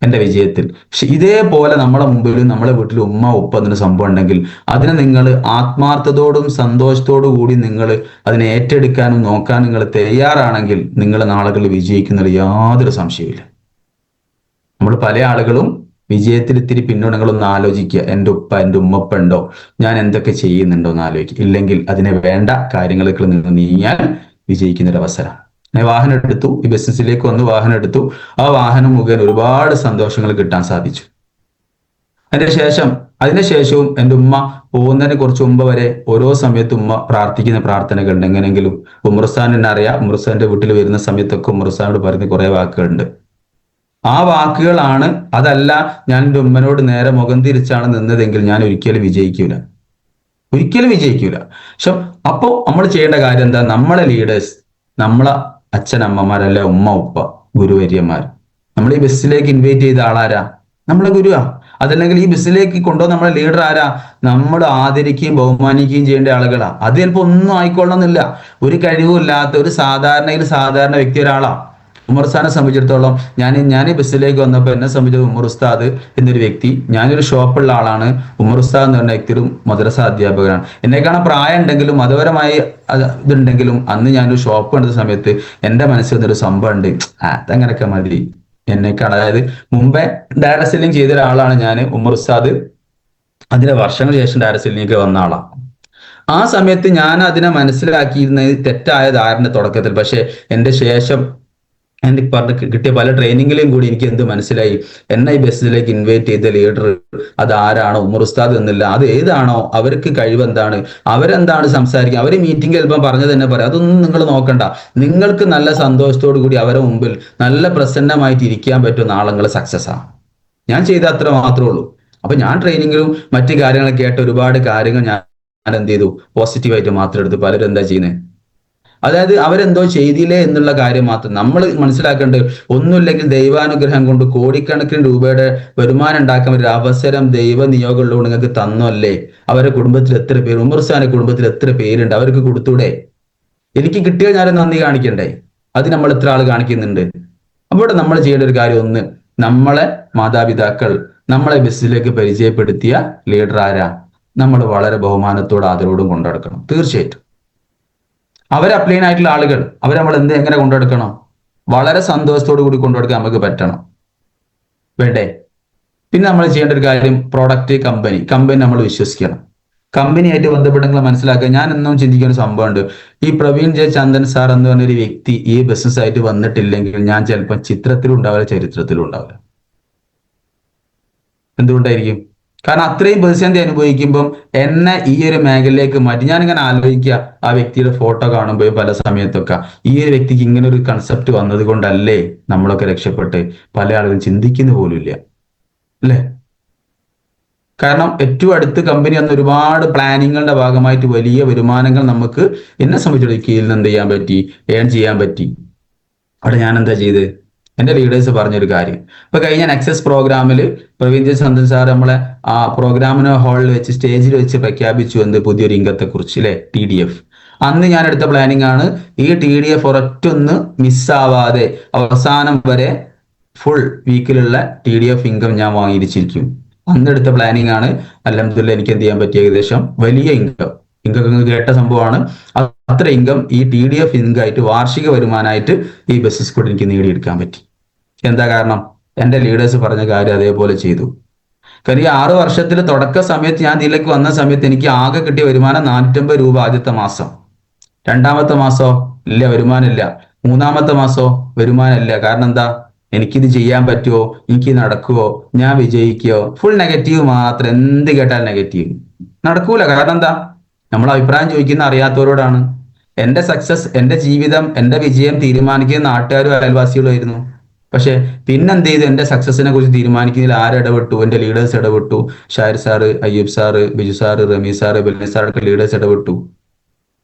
എന്റെ വിജയത്തിൽ. പക്ഷെ ഇതേപോലെ നമ്മളെ മുമ്പിലും നമ്മളെ വീട്ടിലും ഉമ്മ ഉപ്പ എന്നൊരു സംഭവം ഉണ്ടെങ്കിൽ അതിനെ നിങ്ങൾ ആത്മാർത്ഥതയോടും സന്തോഷത്തോടു കൂടി നിങ്ങൾ അതിനെ ഏറ്റെടുക്കാനും നോക്കാനും നിങ്ങൾ തയ്യാറാണെങ്കിൽ നിങ്ങൾ നാളുകളിൽ വിജയിക്കുന്നതിൽ യാതൊരു സംശയമില്ല. നമ്മൾ പല ആളുകളും വിജയത്തിൽ ഇത്തിരി പിന്തുണകളൊന്ന് ആലോചിക്കുക. എൻ്റെ ഉപ്പ എൻ്റെ ഉമ്മപ്പ ഉണ്ടോ, ഞാൻ എന്തൊക്കെ ചെയ്യുന്നുണ്ടോ എന്ന് ആലോചിക്കുക. ഇല്ലെങ്കിൽ അതിനെ വേണ്ട കാര്യങ്ങൾക്ക് നിങ്ങൾ നീങ്ങിയാൽ വിജയിക്കുന്നൊരു അവസരം. ഞാൻ വാഹനം എടുത്തു, ഈ ബിസിനസ്സിലേക്ക് വന്ന് വാഹനം എടുത്തു. ആ വാഹനം മുഖേന ഒരുപാട് സന്തോഷങ്ങൾ കിട്ടാൻ സാധിച്ചു. അതിനുശേഷവും എൻ്റെ ഉമ്മ പോകുന്നതിനെ കുറച്ച് മുമ്പ് വരെ ഓരോ സമയത്തും ഉമ്മ പ്രാർത്ഥിക്കുന്ന പ്രാർത്ഥനകളുണ്ട്. എങ്ങനെയെങ്കിലും ഉമർസ്ഥാൻ എന്നെ അറിയാം, ഉമർസ്ഥാന്റെ വീട്ടിൽ വരുന്ന സമയത്തൊക്കെ ഉമർസ്ഥാനോട് പറയുന്ന കുറെ വാക്കുകളുണ്ട്. ആ വാക്കുകളാണ്. അതല്ല ഞാൻ എൻ്റെ ഉമ്മനോട് നേരെ മുഖം തിരിച്ചാണ് നിന്നതെങ്കിൽ ഞാൻ ഒരിക്കലും വിജയിക്കൂല. പക്ഷെ അപ്പോ നമ്മൾ ചെയ്യേണ്ട കാര്യം എന്താ? നമ്മളെ ലീഡേഴ്സ്, നമ്മളെ അച്ഛനമ്മമാരല്ല, ഉമ്മ ഉപ്പ ഗുരുവര്യന്മാർ, നമ്മൾ ഈ ബസ്സിലേക്ക് ഇൻവൈറ്റ് ചെയ്ത ആളാരാ? നമ്മളെ ഗുരുവാ. അതല്ലെങ്കിൽ ഈ ബസ്സിലേക്ക് കൊണ്ടുവന്ന നമ്മളെ ലീഡർ ആരാ? നമ്മൾ ആദരിക്കുകയും ബഹുമാനിക്കുകയും ചെയ്യേണ്ട ആളുകളാ. അത് ചിലപ്പോൾ ഒന്നും ആയിക്കൊള്ളണമെന്നില്ല. ഒരു കഴിവുമില്ലാത്ത ഒരു സാധാരണ വ്യക്തി ഒരാളാ. ഉമർസ്ഥാനെ സംബന്ധിച്ചിടത്തോളം ഞാൻ ഈ ബസ്സിലേക്ക് വന്നപ്പോൾ എന്നെ സംബന്ധിച്ചത് ഉമർ ഉസ്താദ് എന്നൊരു വ്യക്തി, ഞാനൊരു ഷോപ്പുള്ള ആളാണ്. ഉമർ ഉസ്താദ് എന്ന് പറഞ്ഞ വ്യക്തി ഒരു മദ്രസ അധ്യാപകനാണ്. എന്നെക്കാളും പ്രായം ഉണ്ടെങ്കിലും മതപരമായി ഇതുണ്ടെങ്കിലും അന്ന് ഞാനൊരു ഷോപ്പ് കണ്ട സമയത്ത് എൻ്റെ മനസ്സിൽ വന്നൊരു സംഭവം ഉണ്ട്, അതങ്ങനൊക്കെ മതി എന്നെക്കാൾ. അതായത് മുമ്പേ ഡയറക്ട് സെല്ലിംഗ് ചെയ്ത ഒരാളാണ് ഞാൻ. ഉമർ ഉസ്താദ് അതിന് വർഷങ്ങൾക്ക് ശേഷം ഡയറക്ട് സെല്ലിംഗ് വന്ന ആളാണ്. ആ സമയത്ത് ഞാൻ അതിനെ മനസ്സിലാക്കിയിരുന്നത് തെറ്റായ ധാരണ തുടക്കത്തിൽ. പക്ഷെ എൻ്റെ ശേഷം എനിക്ക് കിട്ടിയ പല ട്രെയിനിങ്ങിലും കൂടി എനിക്ക് എന്ത് മനസ്സിലായി? എന്നെ ഈ ബസ്സിലേക്ക് ഇൻവൈറ്റ് ചെയ്ത ലീഡർ അത് ആരാണോ, ഉമർ ഉസ്താദ് എന്നില്ല, അത് ഏതാണോ, അവർക്ക് കഴിവെന്താണ്, അവരെന്താണ് സംസാരിക്കുക, അവർ മീറ്റിംഗ് ചിലപ്പോൾ പറഞ്ഞത് തന്നെ പറയാം. അതൊന്നും നിങ്ങൾ നോക്കണ്ട. നിങ്ങൾക്ക് നല്ല സന്തോഷത്തോടു കൂടി അവരെ മുമ്പിൽ നല്ല പ്രസന്നമായിട്ട് ഇരിക്കാൻ പറ്റുന്ന ആളുകൾ സക്സസ് ആണ്. ഞാൻ ചെയ്ത അത്ര മാത്രമേ ഉള്ളൂ. അപ്പൊ ഞാൻ ട്രെയിനിങ്ങിലും മറ്റു കാര്യങ്ങളൊക്കെ കേട്ട ഒരുപാട് കാര്യങ്ങൾ ഞാൻ എന്ത് ചെയ്തു? പോസിറ്റീവായിട്ട് മാത്രം എടുത്ത്. പലരും എന്താ ചെയ്യുന്നത്? അതായത് അവരെന്തോ ചെയ്തില്ലേ എന്നുള്ള കാര്യം മാത്രം നമ്മൾ മനസ്സിലാക്കേണ്ടത്. ഒന്നുമില്ലെങ്കിൽ ദൈവാനുഗ്രഹം കൊണ്ട് കോടിക്കണക്കിന് രൂപയുടെ വരുമാനം ഉണ്ടാക്കാൻ ഒരു അവസരം ദൈവ നിയോഗമുള്ളതുകൊണ്ട് നിങ്ങൾക്ക് തന്നല്ലേ. അവരുടെ കുടുംബത്തിൽ എത്ര പേര്, ഉമർസാന്റെ കുടുംബത്തിൽ എത്ര പേരുണ്ട്, അവർക്ക് കൊടുത്തൂടെ? എനിക്ക് കിട്ടിയ ഞാൻ നന്ദി കാണിക്കണ്ടേ? അത് നമ്മൾ എത്ര ആൾ കാണിക്കുന്നുണ്ട്? അവിടെ നമ്മൾ ചെയ്യേണ്ട ഒരു കാര്യം, ഒന്ന്, നമ്മളെ മാതാപിതാക്കൾ നമ്മളെ ബസ്സിലേക്ക് പരിചയപ്പെടുത്തിയ ലീഡർ ആരാ, നമ്മൾ വളരെ ബഹുമാനത്തോടും ആദരവോടും കൊണ്ടുനടക്കണം. തീർച്ചയായിട്ടും അവരെ അപ്ലൈൻ ആയിട്ടുള്ള ആളുകൾ, അവരെ നമ്മൾ എങ്ങനെ കൊണ്ടുനടക്കണം? വളരെ സന്തോഷത്തോടു കൂടി കൊണ്ടുനടക്കാൻ നമുക്ക് പറ്റണം, വേണ്ടേ? പിന്നെ നമ്മൾ ചെയ്യേണ്ട ഒരു കാര്യം, പ്രോഡക്റ്റ്, കമ്പനി നമ്മൾ വിശ്വസിക്കണം. കമ്പനിയായിട്ട് ബന്ധപ്പെട്ടെങ്കിൽ മനസ്സിലാക്കുക. ഞാൻ എന്നും ചിന്തിക്കുന്ന ഒരു സംഭവമുണ്ട്. ഈ പ്രവീൺ ജെ ചന്ദൻ സാർ എന്ന് പറഞ്ഞൊരു വ്യക്തി ഈ ബിസിനസ് ആയിട്ട് വന്നിട്ടില്ലെങ്കിൽ ഞാൻ ചിലപ്പോൾ ചിത്രത്തിലും ഉണ്ടാവില്ല, ചരിത്രത്തിലും ഉണ്ടാവില്ല. എന്തുകൊണ്ടായിരിക്കും? കാരണം അത്രയും പ്രതിസന്ധി അനുഭവിക്കുമ്പം എന്നെ ഈ ഒരു മേഖലയിലേക്ക് മാറ്റി. ഞാനിങ്ങനെ ആലോചിക്കുക, ആ വ്യക്തിയുടെ ഫോട്ടോ കാണുമ്പോൾ പല സമയത്തൊക്കെ ഈ ഒരു വ്യക്തിക്ക് ഇങ്ങനെ ഒരു കൺസെപ്റ്റ് വന്നത് കൊണ്ടല്ലേ നമ്മളൊക്കെ രക്ഷപ്പെട്ട്. പല ആളുകളും ചിന്തിക്കുന്ന പോലും ഇല്ല, അല്ലേ? കാരണം ഏറ്റവും അടുത്ത് കമ്പനി വന്ന ഒരുപാട് പ്ലാനിങ്ങുകളുടെ ഭാഗമായിട്ട് വലിയ വരുമാനങ്ങൾ നമുക്ക് എന്നെ സംബന്ധിച്ചിടത്തോളം കീഴിൽ നിന്ന് എന്ത് ചെയ്യാൻ പറ്റി, ഏൺ ചെയ്യാൻ പറ്റി. അവിടെ ഞാൻ എന്താ ചെയ്ത്? എന്റെ ലീഡേഴ്സ് പറഞ്ഞൊരു കാര്യം, ഇപ്പൊ കഴിഞ്ഞ നെക്സസ് പ്രോഗ്രാമിൽ പ്രവീൺ ജെ ചന്ദ്രൻ സാർ നമ്മളെ ആ പ്രോഗ്രാമിന് ഹാളിൽ വെച്ച് സ്റ്റേജിൽ വെച്ച് പ്രഖ്യാപിച്ചു എന്ത്? പുതിയൊരു ഇൻകത്തെ കുറിച്ച്, അല്ലെ? TDF. അന്ന് ഞാൻ എടുത്ത പ്ലാനിങ് ആണ് ഈ TDF ഒരൊറ്റൊന്ന് മിസ്സാവാതെ അവസാനം വരെ ഫുൾ വീക്കിലുള്ള TDF ഇൻകം ഞാൻ വാങ്ങിയിരിച്ചിരിക്കും. അന്ന് എടുത്ത പ്ലാനിങ് ആണ്. അൽഹംദുലില്ലാഹ് എനിക്ക് എന്ത് ചെയ്യാൻ പറ്റി? ഏകദേശം വലിയ ഇൻകം കേട്ട സംഭവമാണ്. അത്ര ഇൻകം ഈ TDF ഇൻകം ആയിട്ട് വാർഷിക വരുമാനമായിട്ട് ഈ ബിസിനസ് കൂടെ എനിക്ക് നേടിയെടുക്കാൻ പറ്റി. എന്താ കാരണം? എൻ്റെ ലീഡേഴ്സ് പറഞ്ഞ കാര്യം അതേപോലെ ചെയ്തു. കാര്യം ഈ 6 വർഷത്തിൽ തുടക്ക സമയത്ത് ഞാൻ ഇതിലേക്ക് വന്ന സമയത്ത് എനിക്ക് ആകെ കിട്ടിയ വരുമാനം 450 രൂപ ആദ്യത്തെ മാസം. രണ്ടാമത്തെ മാസോ ഇല്ല, വരുമാനമില്ല. മൂന്നാമത്തെ മാസോ വരുമാനമില്ല. കാരണം എന്താ? എനിക്കിത് ചെയ്യാൻ പറ്റുമോ, എനിക്ക് നടക്കുവോ, ഞാൻ വിജയിക്കുവോ, ഫുൾ നെഗറ്റീവ് മാത്രം. എന്ത് കേട്ടാൽ നെഗറ്റീവ്. നടക്കൂല. കാരണം എന്താ? നമ്മൾ അഭിപ്രായം ചോദിക്കുന്ന അറിയാത്തവരോടാണ്. എന്റെ സക്സസ്, എന്റെ ജീവിതം, എന്റെ വിജയം തീരുമാനിക്കുന്ന നാട്ടുകാരും അയൽവാസികളും ആയിരുന്നു. പക്ഷെ പിന്നെന്ത് ചെയ്തു? എന്റെ സക്സസിനെ കുറിച്ച് തീരുമാനിക്കുന്നതിൽ ആരിടപെട്ടു? എന്റെ ലീഡേഴ്സ് ഇടപെട്ടു. Shayar sir, Ayyub sir, Biju sir, Rami sir, Belly സാറൊക്കെ ലീഡേഴ്സ് ഇടപെട്ടു.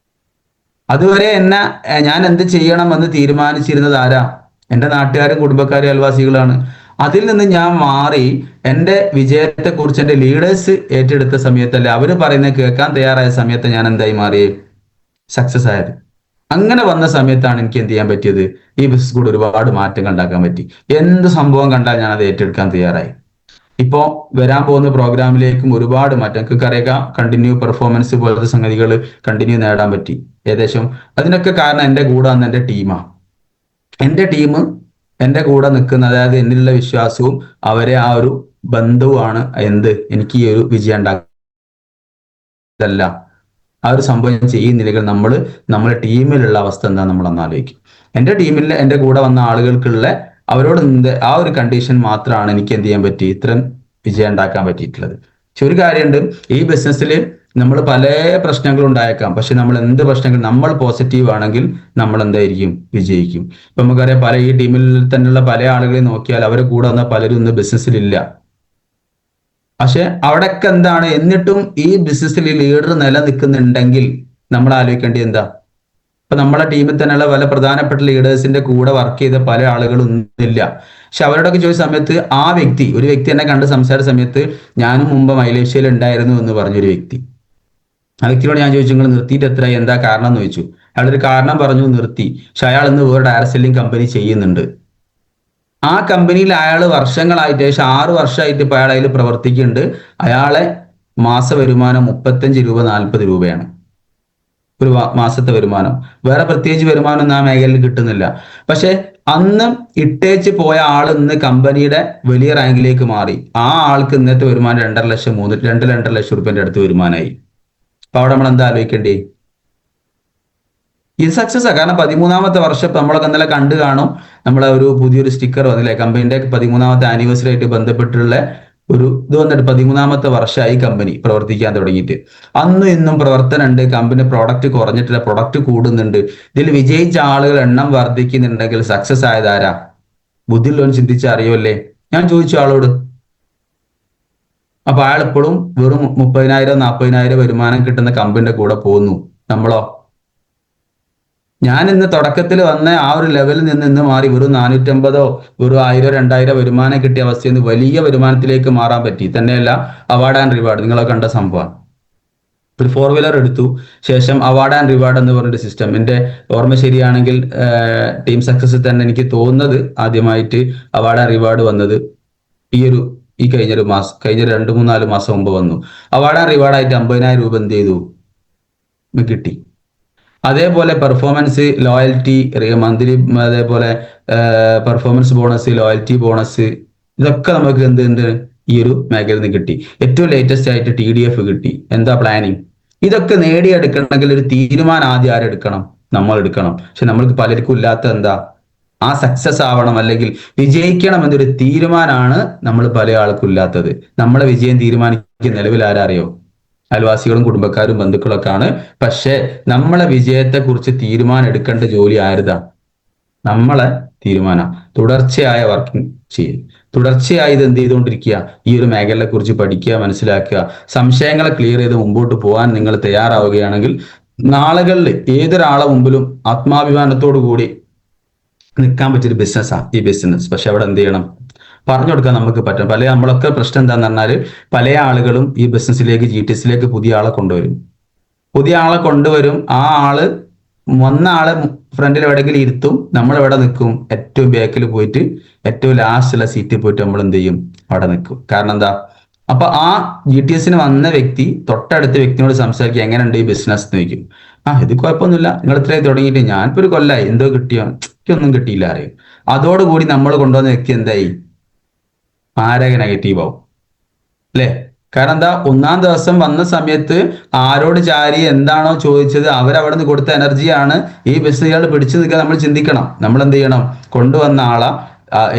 അതുവരെ ഞാൻ എന്ത് ചെയ്യണം എന്ന് തീരുമാനിച്ചിരുന്നത് ആരാ? എന്റെ നാട്ടുകാരും കുടുംബക്കാരും അയൽവാസികളാണ്. അതിൽ നിന്ന് ഞാൻ മാറി എന്റെ വിജയത്തെ കുറിച്ച് എന്റെ ലീഡേഴ്സ് ഏറ്റെടുത്ത സമയത്തല്ലേ, അവര് പറയുന്നത് കേൾക്കാൻ തയ്യാറായ സമയത്ത് ഞാൻ എന്തായി മാറിയേ? സക്സസ് ആയത്. അങ്ങനെ വന്ന സമയത്താണ് എനിക്ക് എന്ത് ചെയ്യാൻ പറ്റിയത്? ഈ ബിസിനസ് കൂടെ ഒരുപാട് മാറ്റങ്ങൾ ഉണ്ടാക്കാൻ പറ്റി. എന്ത് സംഭവം കണ്ടാൽ ഞാൻ അത് ഏറ്റെടുക്കാൻ തയ്യാറായി. ഇപ്പോ വരാൻ പോകുന്ന പ്രോഗ്രാമിലേക്കും ഒരുപാട് മാറ്റം. നിങ്ങൾക്ക് അറിയാം, കണ്ടിന്യൂ പെർഫോമൻസ് പോലത്തെ സംഗതികൾ കണ്ടിന്യൂ നേടാൻ പറ്റി ഏകദേശം. അതിനൊക്കെ കാരണം എൻ്റെ കൂടെ വന്ന എൻ്റെ ടീമാണ്. എൻ്റെ ടീം എൻ്റെ കൂടെ നിൽക്കുന്ന, അതായത് എന്നിലുള്ള വിശ്വാസവും അവരെ ആ ഒരു ബന്ധവുമാണ് എനിക്ക് ഈ ഒരു വിജയം ഉണ്ടാക്കിയതല്ല. ആ ഒരു സംഭവം ചെയ്യുന്നില്ലെങ്കിൽ നമ്മുടെ ടീമിലുള്ള അവസ്ഥ എന്താ നമ്മളൊന്ന് ആലോചിക്കും. എൻ്റെ ടീമിൽ എൻ്റെ കൂടെ വന്ന ആളുകൾക്കുള്ള അവരോട് ആ ഒരു കണ്ടീഷൻ മാത്രമാണ് എനിക്ക് എന്ത് ചെയ്യാൻ പറ്റി, ഇത്രയും വിജയം ഉണ്ടാക്കാൻ പറ്റിയിട്ടുള്ളത്. പക്ഷെ ഒരു കാര്യമുണ്ട്, ഈ ബിസിനസ്സിൽ നമ്മൾ പല പ്രശ്നങ്ങളും ഉണ്ടായേക്കാം. പക്ഷെ നമ്മൾ എന്ത് പ്രശ്നങ്ങൾ, നമ്മൾ പോസിറ്റീവ് ആണെങ്കിൽ നമ്മൾ എന്തായിരിക്കും? വിജയിക്കും. ഇപ്പൊ നമുക്കറിയാം, ഈ ടീമിൽ തന്നെയുള്ള പല ആളുകളെ നോക്കിയാൽ അവരെ കൂടെ വന്ന പലരും ഇന്ന് ബിസിനസ്സിലില്ല. പക്ഷെ അവിടെയൊക്കെ എന്താണ്, എന്നിട്ടും ഈ ബിസിനസ്സിൽ ലീഡർ നിലനിൽക്കുന്നുണ്ടെങ്കിൽ നമ്മൾ ആലോചിക്കേണ്ടത് എന്താ? ഇപ്പൊ നമ്മളെ ടീമിൽ തന്നെയുള്ള പല പ്രധാനപ്പെട്ട ലീഡേഴ്സിന്റെ കൂടെ വർക്ക് ചെയ്ത പല ആളുകളും ഒന്നുമില്ല. പക്ഷെ അവരോടൊക്കെ ചോദിച്ച സമയത്ത് ഒരു വ്യക്തി എന്നെ കണ്ട് സംസാരിച്ച സമയത്ത്, ഞാനും മുമ്പ് മലേഷ്യയിൽ ഉണ്ടായിരുന്നു എന്ന് പറഞ്ഞൊരു വ്യക്തി. ആ വ്യക്തിയോട് ഞാൻ ചോദിച്ചു, നിങ്ങൾ നിർത്തിയിട്ട് എത്രയായി, എന്താ കാരണം എന്ന് ചോദിച്ചു. അയാളൊരു കാരണം പറഞ്ഞു, നിർത്തി. പക്ഷെ അയാൾ ഇന്ന് വേറെ ഡയറക്ട് സെല്ലിംഗ് കമ്പനി ചെയ്യുന്നുണ്ട്. ആ കമ്പനിയിൽ അയാൾ വർഷങ്ങളായിട്ട്, ഏകദേശം 6 വർഷമായിട്ട് ഇപ്പൊ അയാൾ അതിൽ പ്രവർത്തിക്കുന്നുണ്ട്. അയാളെ മാസ വരുമാനം 35 രൂപ 40 രൂപയാണ് ഒരു മാസത്തെ വരുമാനം. വേറെ പ്രത്യേകിച്ച് വരുമാനം ആ മേഖലയിൽ കിട്ടുന്നില്ല. പക്ഷെ അന്ന് ഇട്ടേച്ച് പോയ ആൾ ഇന്ന് കമ്പനിയുടെ വലിയ റാങ്കിലേക്ക് മാറി. ആ ആൾക്ക് ഇന്നത്തെ വരുമാനം 2.5 ലക്ഷം 2 ലക്ഷം റുപ്യന്റെ അടുത്ത് വരുമാനമായി. അപ്പൊ അവിടെ നമ്മൾ എന്താ ആലോചിക്കേണ്ടേ? ഇത് സക്സസ് ആണ്. കാരണം 13ാമത്തെ വർഷം നമ്മളൊക്കെ ഇന്നലെ കണ്ടു കാണും, നമ്മളെ ഒരു പുതിയൊരു സ്റ്റിക്കർ വന്നില്ലേ, കമ്പനിന്റെ 13ാമത്തെ ആനിവേഴ്സറി ആയിട്ട് ബന്ധപ്പെട്ടുള്ള ഒരു ഇത് വന്നിട്ട് 13ാമത്തെ വർഷമായി കമ്പനി പ്രവർത്തിക്കാൻ തുടങ്ങിയിട്ട്. അന്നും ഇന്നും പ്രവർത്തനം ഉണ്ട്. കമ്പനി പ്രൊഡക്റ്റ് കുറഞ്ഞിട്ടില്ല, പ്രൊഡക്റ്റ് കൂടുന്നുണ്ട്. ഇതിൽ വിജയിച്ച ആളുകൾ എണ്ണം വർദ്ധിക്കുന്നുണ്ടെങ്കിൽ സക്സസ് ആയതാരാ? ബുദ്ധിയുള്ളവൻ ചിന്തിച്ച് അറിയുമല്ലേ? ഞാൻ ചോദിച്ചു ആളോട്. അപ്പൊ അയാൾ ഇപ്പോഴും വെറും 30,000 40,000 വരുമാനം കിട്ടുന്ന കമ്പനിയുടെ കൂടെ പോകുന്നു. നമ്മളോ? ഞാൻ ഇന്ന് തുടക്കത്തിൽ വന്ന ആ ഒരു ലെവലിൽ നിന്ന് ഇന്ന് മാറി വെറും 450 വെറും 1000 2000 വരുമാനം കിട്ടിയ അവസ്ഥയിൽ നിന്ന് വലിയ വരുമാനത്തിലേക്ക് മാറാൻ പറ്റി. തന്നെയല്ല, അവാർഡ് ആൻഡ് റിവാർഡ് നിങ്ങളൊക്കെ കണ്ട സംഭവം. ഒരു 4 വീലർ എടുത്തു, ശേഷം അവാർഡ് ആൻഡ് റിവാർഡ് എന്ന് പറഞ്ഞൊരു സിസ്റ്റം. എൻ്റെ ഓർമ്മ ശരിയാണെങ്കിൽ ടീം സക്സസിൽ തന്നെ എനിക്ക് തോന്നുന്നത് ആദ്യമായിട്ട് അവാർഡ് ആൻഡ് റിവാർഡ് വന്നത് ഈ കഴിഞ്ഞ 2-3-4 മാസം മുമ്പ് വന്നു. അവാർഡ് ആൻഡ് റിവാർഡായിട്ട് 50,000 രൂപ എന്ത് ചെയ്തു? കിട്ടി. അതേപോലെ പെർഫോമൻസ്, ലോയൽറ്റി, മന്ത്ലി, അതേപോലെ പെർഫോമൻസ് ബോണസ്, ലോയൽറ്റി ബോണസ്, ഇതൊക്കെ നമുക്ക് എന്തുണ്ട് ഈ ഒരു മേഖലയിൽ നിന്ന് കിട്ടി. ഏറ്റവും ലേറ്റസ്റ്റ് ആയിട്ട് TDF കിട്ടി. എന്താ പ്ലാനിങ്? ഇതൊക്കെ നേടിയെടുക്കണമെങ്കിൽ ഒരു തീരുമാനം ആദ്യം ആരെടുക്കണം? നമ്മൾ എടുക്കണം. പക്ഷെ നമ്മൾക്ക് പലർക്കും ഇല്ലാത്ത എന്താ? ആ സക്സസ് ആവണം അല്ലെങ്കിൽ വിജയിക്കണം എന്നൊരു തീരുമാനമാണ് നമ്മൾ പല ആൾക്കും ഇല്ലാത്തത്. നമ്മളെ വിജയം തീരുമാനിക്കുന്ന നിലവിൽ ആരറിയോ? അയൽവാസികളും കുടുംബക്കാരും ബന്ധുക്കളൊക്കെ ആണ്. പക്ഷെ നമ്മളെ വിജയത്തെ കുറിച്ച് തീരുമാനം എടുക്കേണ്ട ജോലി ആരുതാ? നമ്മളെ തീരുമാനം. തുടർച്ചയായ വർക്കിംഗ് ചെയ്യും. തുടർച്ചയായി ഇത് എന്ത് ചെയ്തുകൊണ്ടിരിക്കുക? ഈ ഒരു മേഖലയെ കുറിച്ച് പഠിക്കുക, മനസ്സിലാക്കുക, സംശയങ്ങളെ ക്ലിയർ ചെയ്ത് മുമ്പോട്ട് പോകാൻ നിങ്ങൾ തയ്യാറാവുകയാണെങ്കിൽ നാളുകളിൽ ഏതൊരാളെ മുമ്പിലും ആത്മാഭിമാനത്തോടു കൂടി നിൽക്കാൻ പറ്റിയൊരു ബിസിനസ്സാണ് ഈ ബിസിനസ്. പക്ഷെ അവിടെ എന്ത് ചെയ്യണം? പറഞ്ഞു കൊടുക്കാൻ നമുക്ക് പറ്റും. നമ്മളൊക്കെ പ്രശ്നം എന്താന്ന് പറഞ്ഞാല്, പല ആളുകളും ഈ ബിസിനസ്സിലേക്ക് GTSിലേക്ക് പുതിയ ആളെ കൊണ്ടുവരും. ആ ആള് വന്ന ആളെ ഫ്രണ്ടിൽ എവിടെയെങ്കിലും ഇരുത്തും, നമ്മൾ എവിടെ നിൽക്കും? ഏറ്റവും ബാക്കിൽ പോയിട്ട് ഏറ്റവും ലാസ്റ്റുള്ള സീറ്റിൽ പോയിട്ട് നമ്മൾ എന്ത് ചെയ്യും? അവിടെ നിൽക്കും. കാരണം എന്താ? അപ്പൊ ആ GTSന് വന്ന വ്യക്തി തൊട്ടടുത്ത വ്യക്തിയോട് സംസാരിക്കുക, എങ്ങനെയുണ്ട് ഈ ബിസിനസ് എന്ന് ചോദിക്കും. ഇത് കുഴപ്പമൊന്നുമില്ല, നിങ്ങൾ ഇത്രയും തുടങ്ങിയിട്ട് ഞാനിപ്പോ ഒരു കൊല്ലായി, എന്തോ കിട്ടിയോ? എനിക്കൊന്നും കിട്ടിയില്ല അറിയും. അതോടുകൂടി നമ്മൾ കൊണ്ടുവന്ന വ്യക്തി എന്തായി? മാരക നെഗറ്റീവ് ആവും അല്ലേ? കാരണം എന്താ, ഒന്നാം ദിവസം വന്ന സമയത്ത് ആരോട് ചാരി എന്താണോ ചോദിച്ചത് അവരവിടെ നിന്ന് കൊടുത്ത എനർജിയാണ് ഈ ബിസിനസ് ഇയാൾ പിടിച്ചു നിൽക്കാൻ നമ്മൾ ചിന്തിക്കണം. നമ്മൾ എന്ത് ചെയ്യണം, കൊണ്ടുവന്ന ആളെ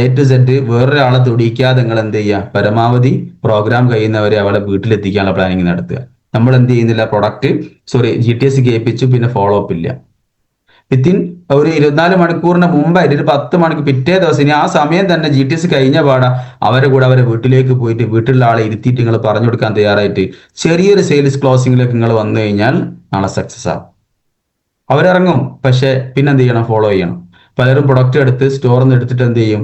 A to Z വേറൊരാളെ തുടിക്കാതെ നിങ്ങൾ എന്ത് ചെയ്യുക, പരമാവധി പ്രോഗ്രാം കഴിയുന്നവരെ അവളെ വീട്ടിലെത്തിക്കാനുള്ള പ്ലാനിങ് നടത്തുക. നമ്മൾ എന്ത് ചെയ്യുന്നില്ല, GTS കേൾപ്പിച്ചു, പിന്നെ ഫോളോ അപ്പ് ഇല്ല. വിത്തിൻ ഒരു 24 മണിക്കൂറിന് മുമ്പായിട്ട് ഒരു 10 മണിക്കൂർ പിറ്റേ ദിവസം ഇനി ആ സമയം തന്നെ GTS കഴിഞ്ഞ പാടാ അവരെ കൂടെ അവരെ വീട്ടിലേക്ക് പോയിട്ട് വീട്ടിലുള്ള ആളെ ഇരുത്തിയിട്ട് നിങ്ങൾ പറഞ്ഞു കൊടുക്കാൻ തയ്യാറായിട്ട് ചെറിയൊരു സെയിൽസ് ക്ലോസിംഗിലേക്ക് നിങ്ങൾ വന്നു കഴിഞ്ഞാൽ നാളെ സക്സസ് ആവും. അവരിറങ്ങും, പക്ഷെ പിന്നെ എന്ത് ചെയ്യണം, ഫോളോ ചെയ്യണം. പലരും പ്രൊഡക്റ്റ് എടുത്ത് സ്റ്റോറിൽ നിന്ന് എടുത്തിട്ട് എന്ത് ചെയ്യും,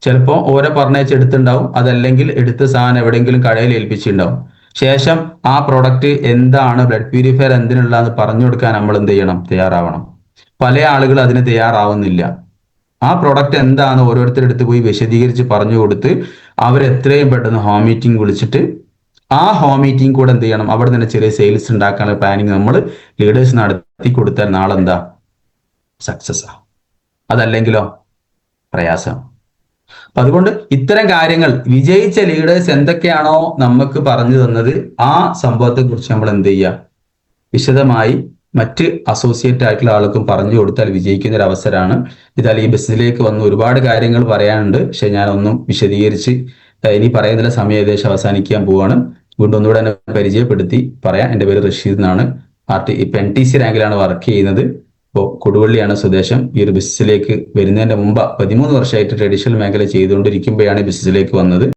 ചിലപ്പോൾ ഓരോ പറഞ്ഞേച്ച് എടുത്തിട്ടുണ്ടാവും, അതല്ലെങ്കിൽ എടുത്ത സാധനം എവിടെയെങ്കിലും കടയിൽ ഏൽപ്പിച്ചിട്ടുണ്ടാവും. ശേഷം ആ പ്രൊഡക്റ്റ് എന്താണ്, ബ്ലഡ് പ്യൂരിഫയർ എന്തിനുള്ളതെന്ന് പറഞ്ഞു കൊടുക്കാൻ നമ്മൾ എന്ത് ചെയ്യണം, തയ്യാറാവണം. പല ആളുകൾ അതിന് തയ്യാറാവുന്നില്ല. ആ പ്രൊഡക്റ്റ് എന്താണെന്ന് ഓരോരുത്തരെടുത്ത് പോയി വിശദീകരിച്ച് പറഞ്ഞു കൊടുത്ത് അവരെത്രയും പെട്ടെന്ന് ഹോം മീറ്റിംഗ് വിളിച്ചിട്ട് ആ ഹോം മീറ്റിംഗ് കൂടെ എന്ത് ചെയ്യണം, അവിടെ തന്നെ ചെറിയ സെയിൽസ് ഉണ്ടാക്കാനുള്ള പ്ലാനിങ് നമ്മൾ ലീഡേഴ്സ് നടത്തി കൊടുത്താൽ നാളെ എന്താ, സക്സസ് ആ. അതല്ലെങ്കിലോ പ്രയാസം. അപ്പൊ അതുകൊണ്ട് ഇത്തരം കാര്യങ്ങൾ വിജയിച്ച ലീഡേഴ്സ് എന്തൊക്കെയാണോ നമുക്ക് പറഞ്ഞു തന്നത് ആ സംഭവത്തെ കുറിച്ച് നമ്മൾ എന്ത് ചെയ്യുക, വിശദമായി മറ്റ് അസോസിയേറ്റ് ആയിട്ടുള്ള ആൾക്കും പറഞ്ഞു കൊടുത്താൽ വിജയിക്കുന്ന ഒരു അവസരമാണ്. ഇതാൽ ഈ ബിസിനസ്സിലേക്ക് വന്ന് ഒരുപാട് കാര്യങ്ങൾ പറയാനുണ്ട്, പക്ഷെ ഞാൻ ഒന്നും വിശദീകരിച്ച് ഇനി പറയുന്നില്ല, സമയം ഏകദേശം അവസാനിക്കാൻ പോവാണ്. വീണ്ടും ഒന്നുകൂടെ എന്നെ പരിചയപ്പെടുത്തി പറയാം. എൻ്റെ പേര് റഷീദ് എന്നാണ്. ഇപ്പൊ NTC റാങ്കിലാണ് വർക്ക് ചെയ്യുന്നത്. ഇപ്പോൾ കൊടുവള്ളിയാണ് സ്വദേശം. ഈ ഒരു ബിസിനസ്സിലേക്ക് വരുന്നതിന്റെ മുമ്പ് 13 വർഷമായിട്ട് ട്രഡീഷണൽ മേഖല ചെയ്തുകൊണ്ടിരിക്കുമ്പോഴാണ് ബിസിനസ്സിലേക്ക് വന്നത്.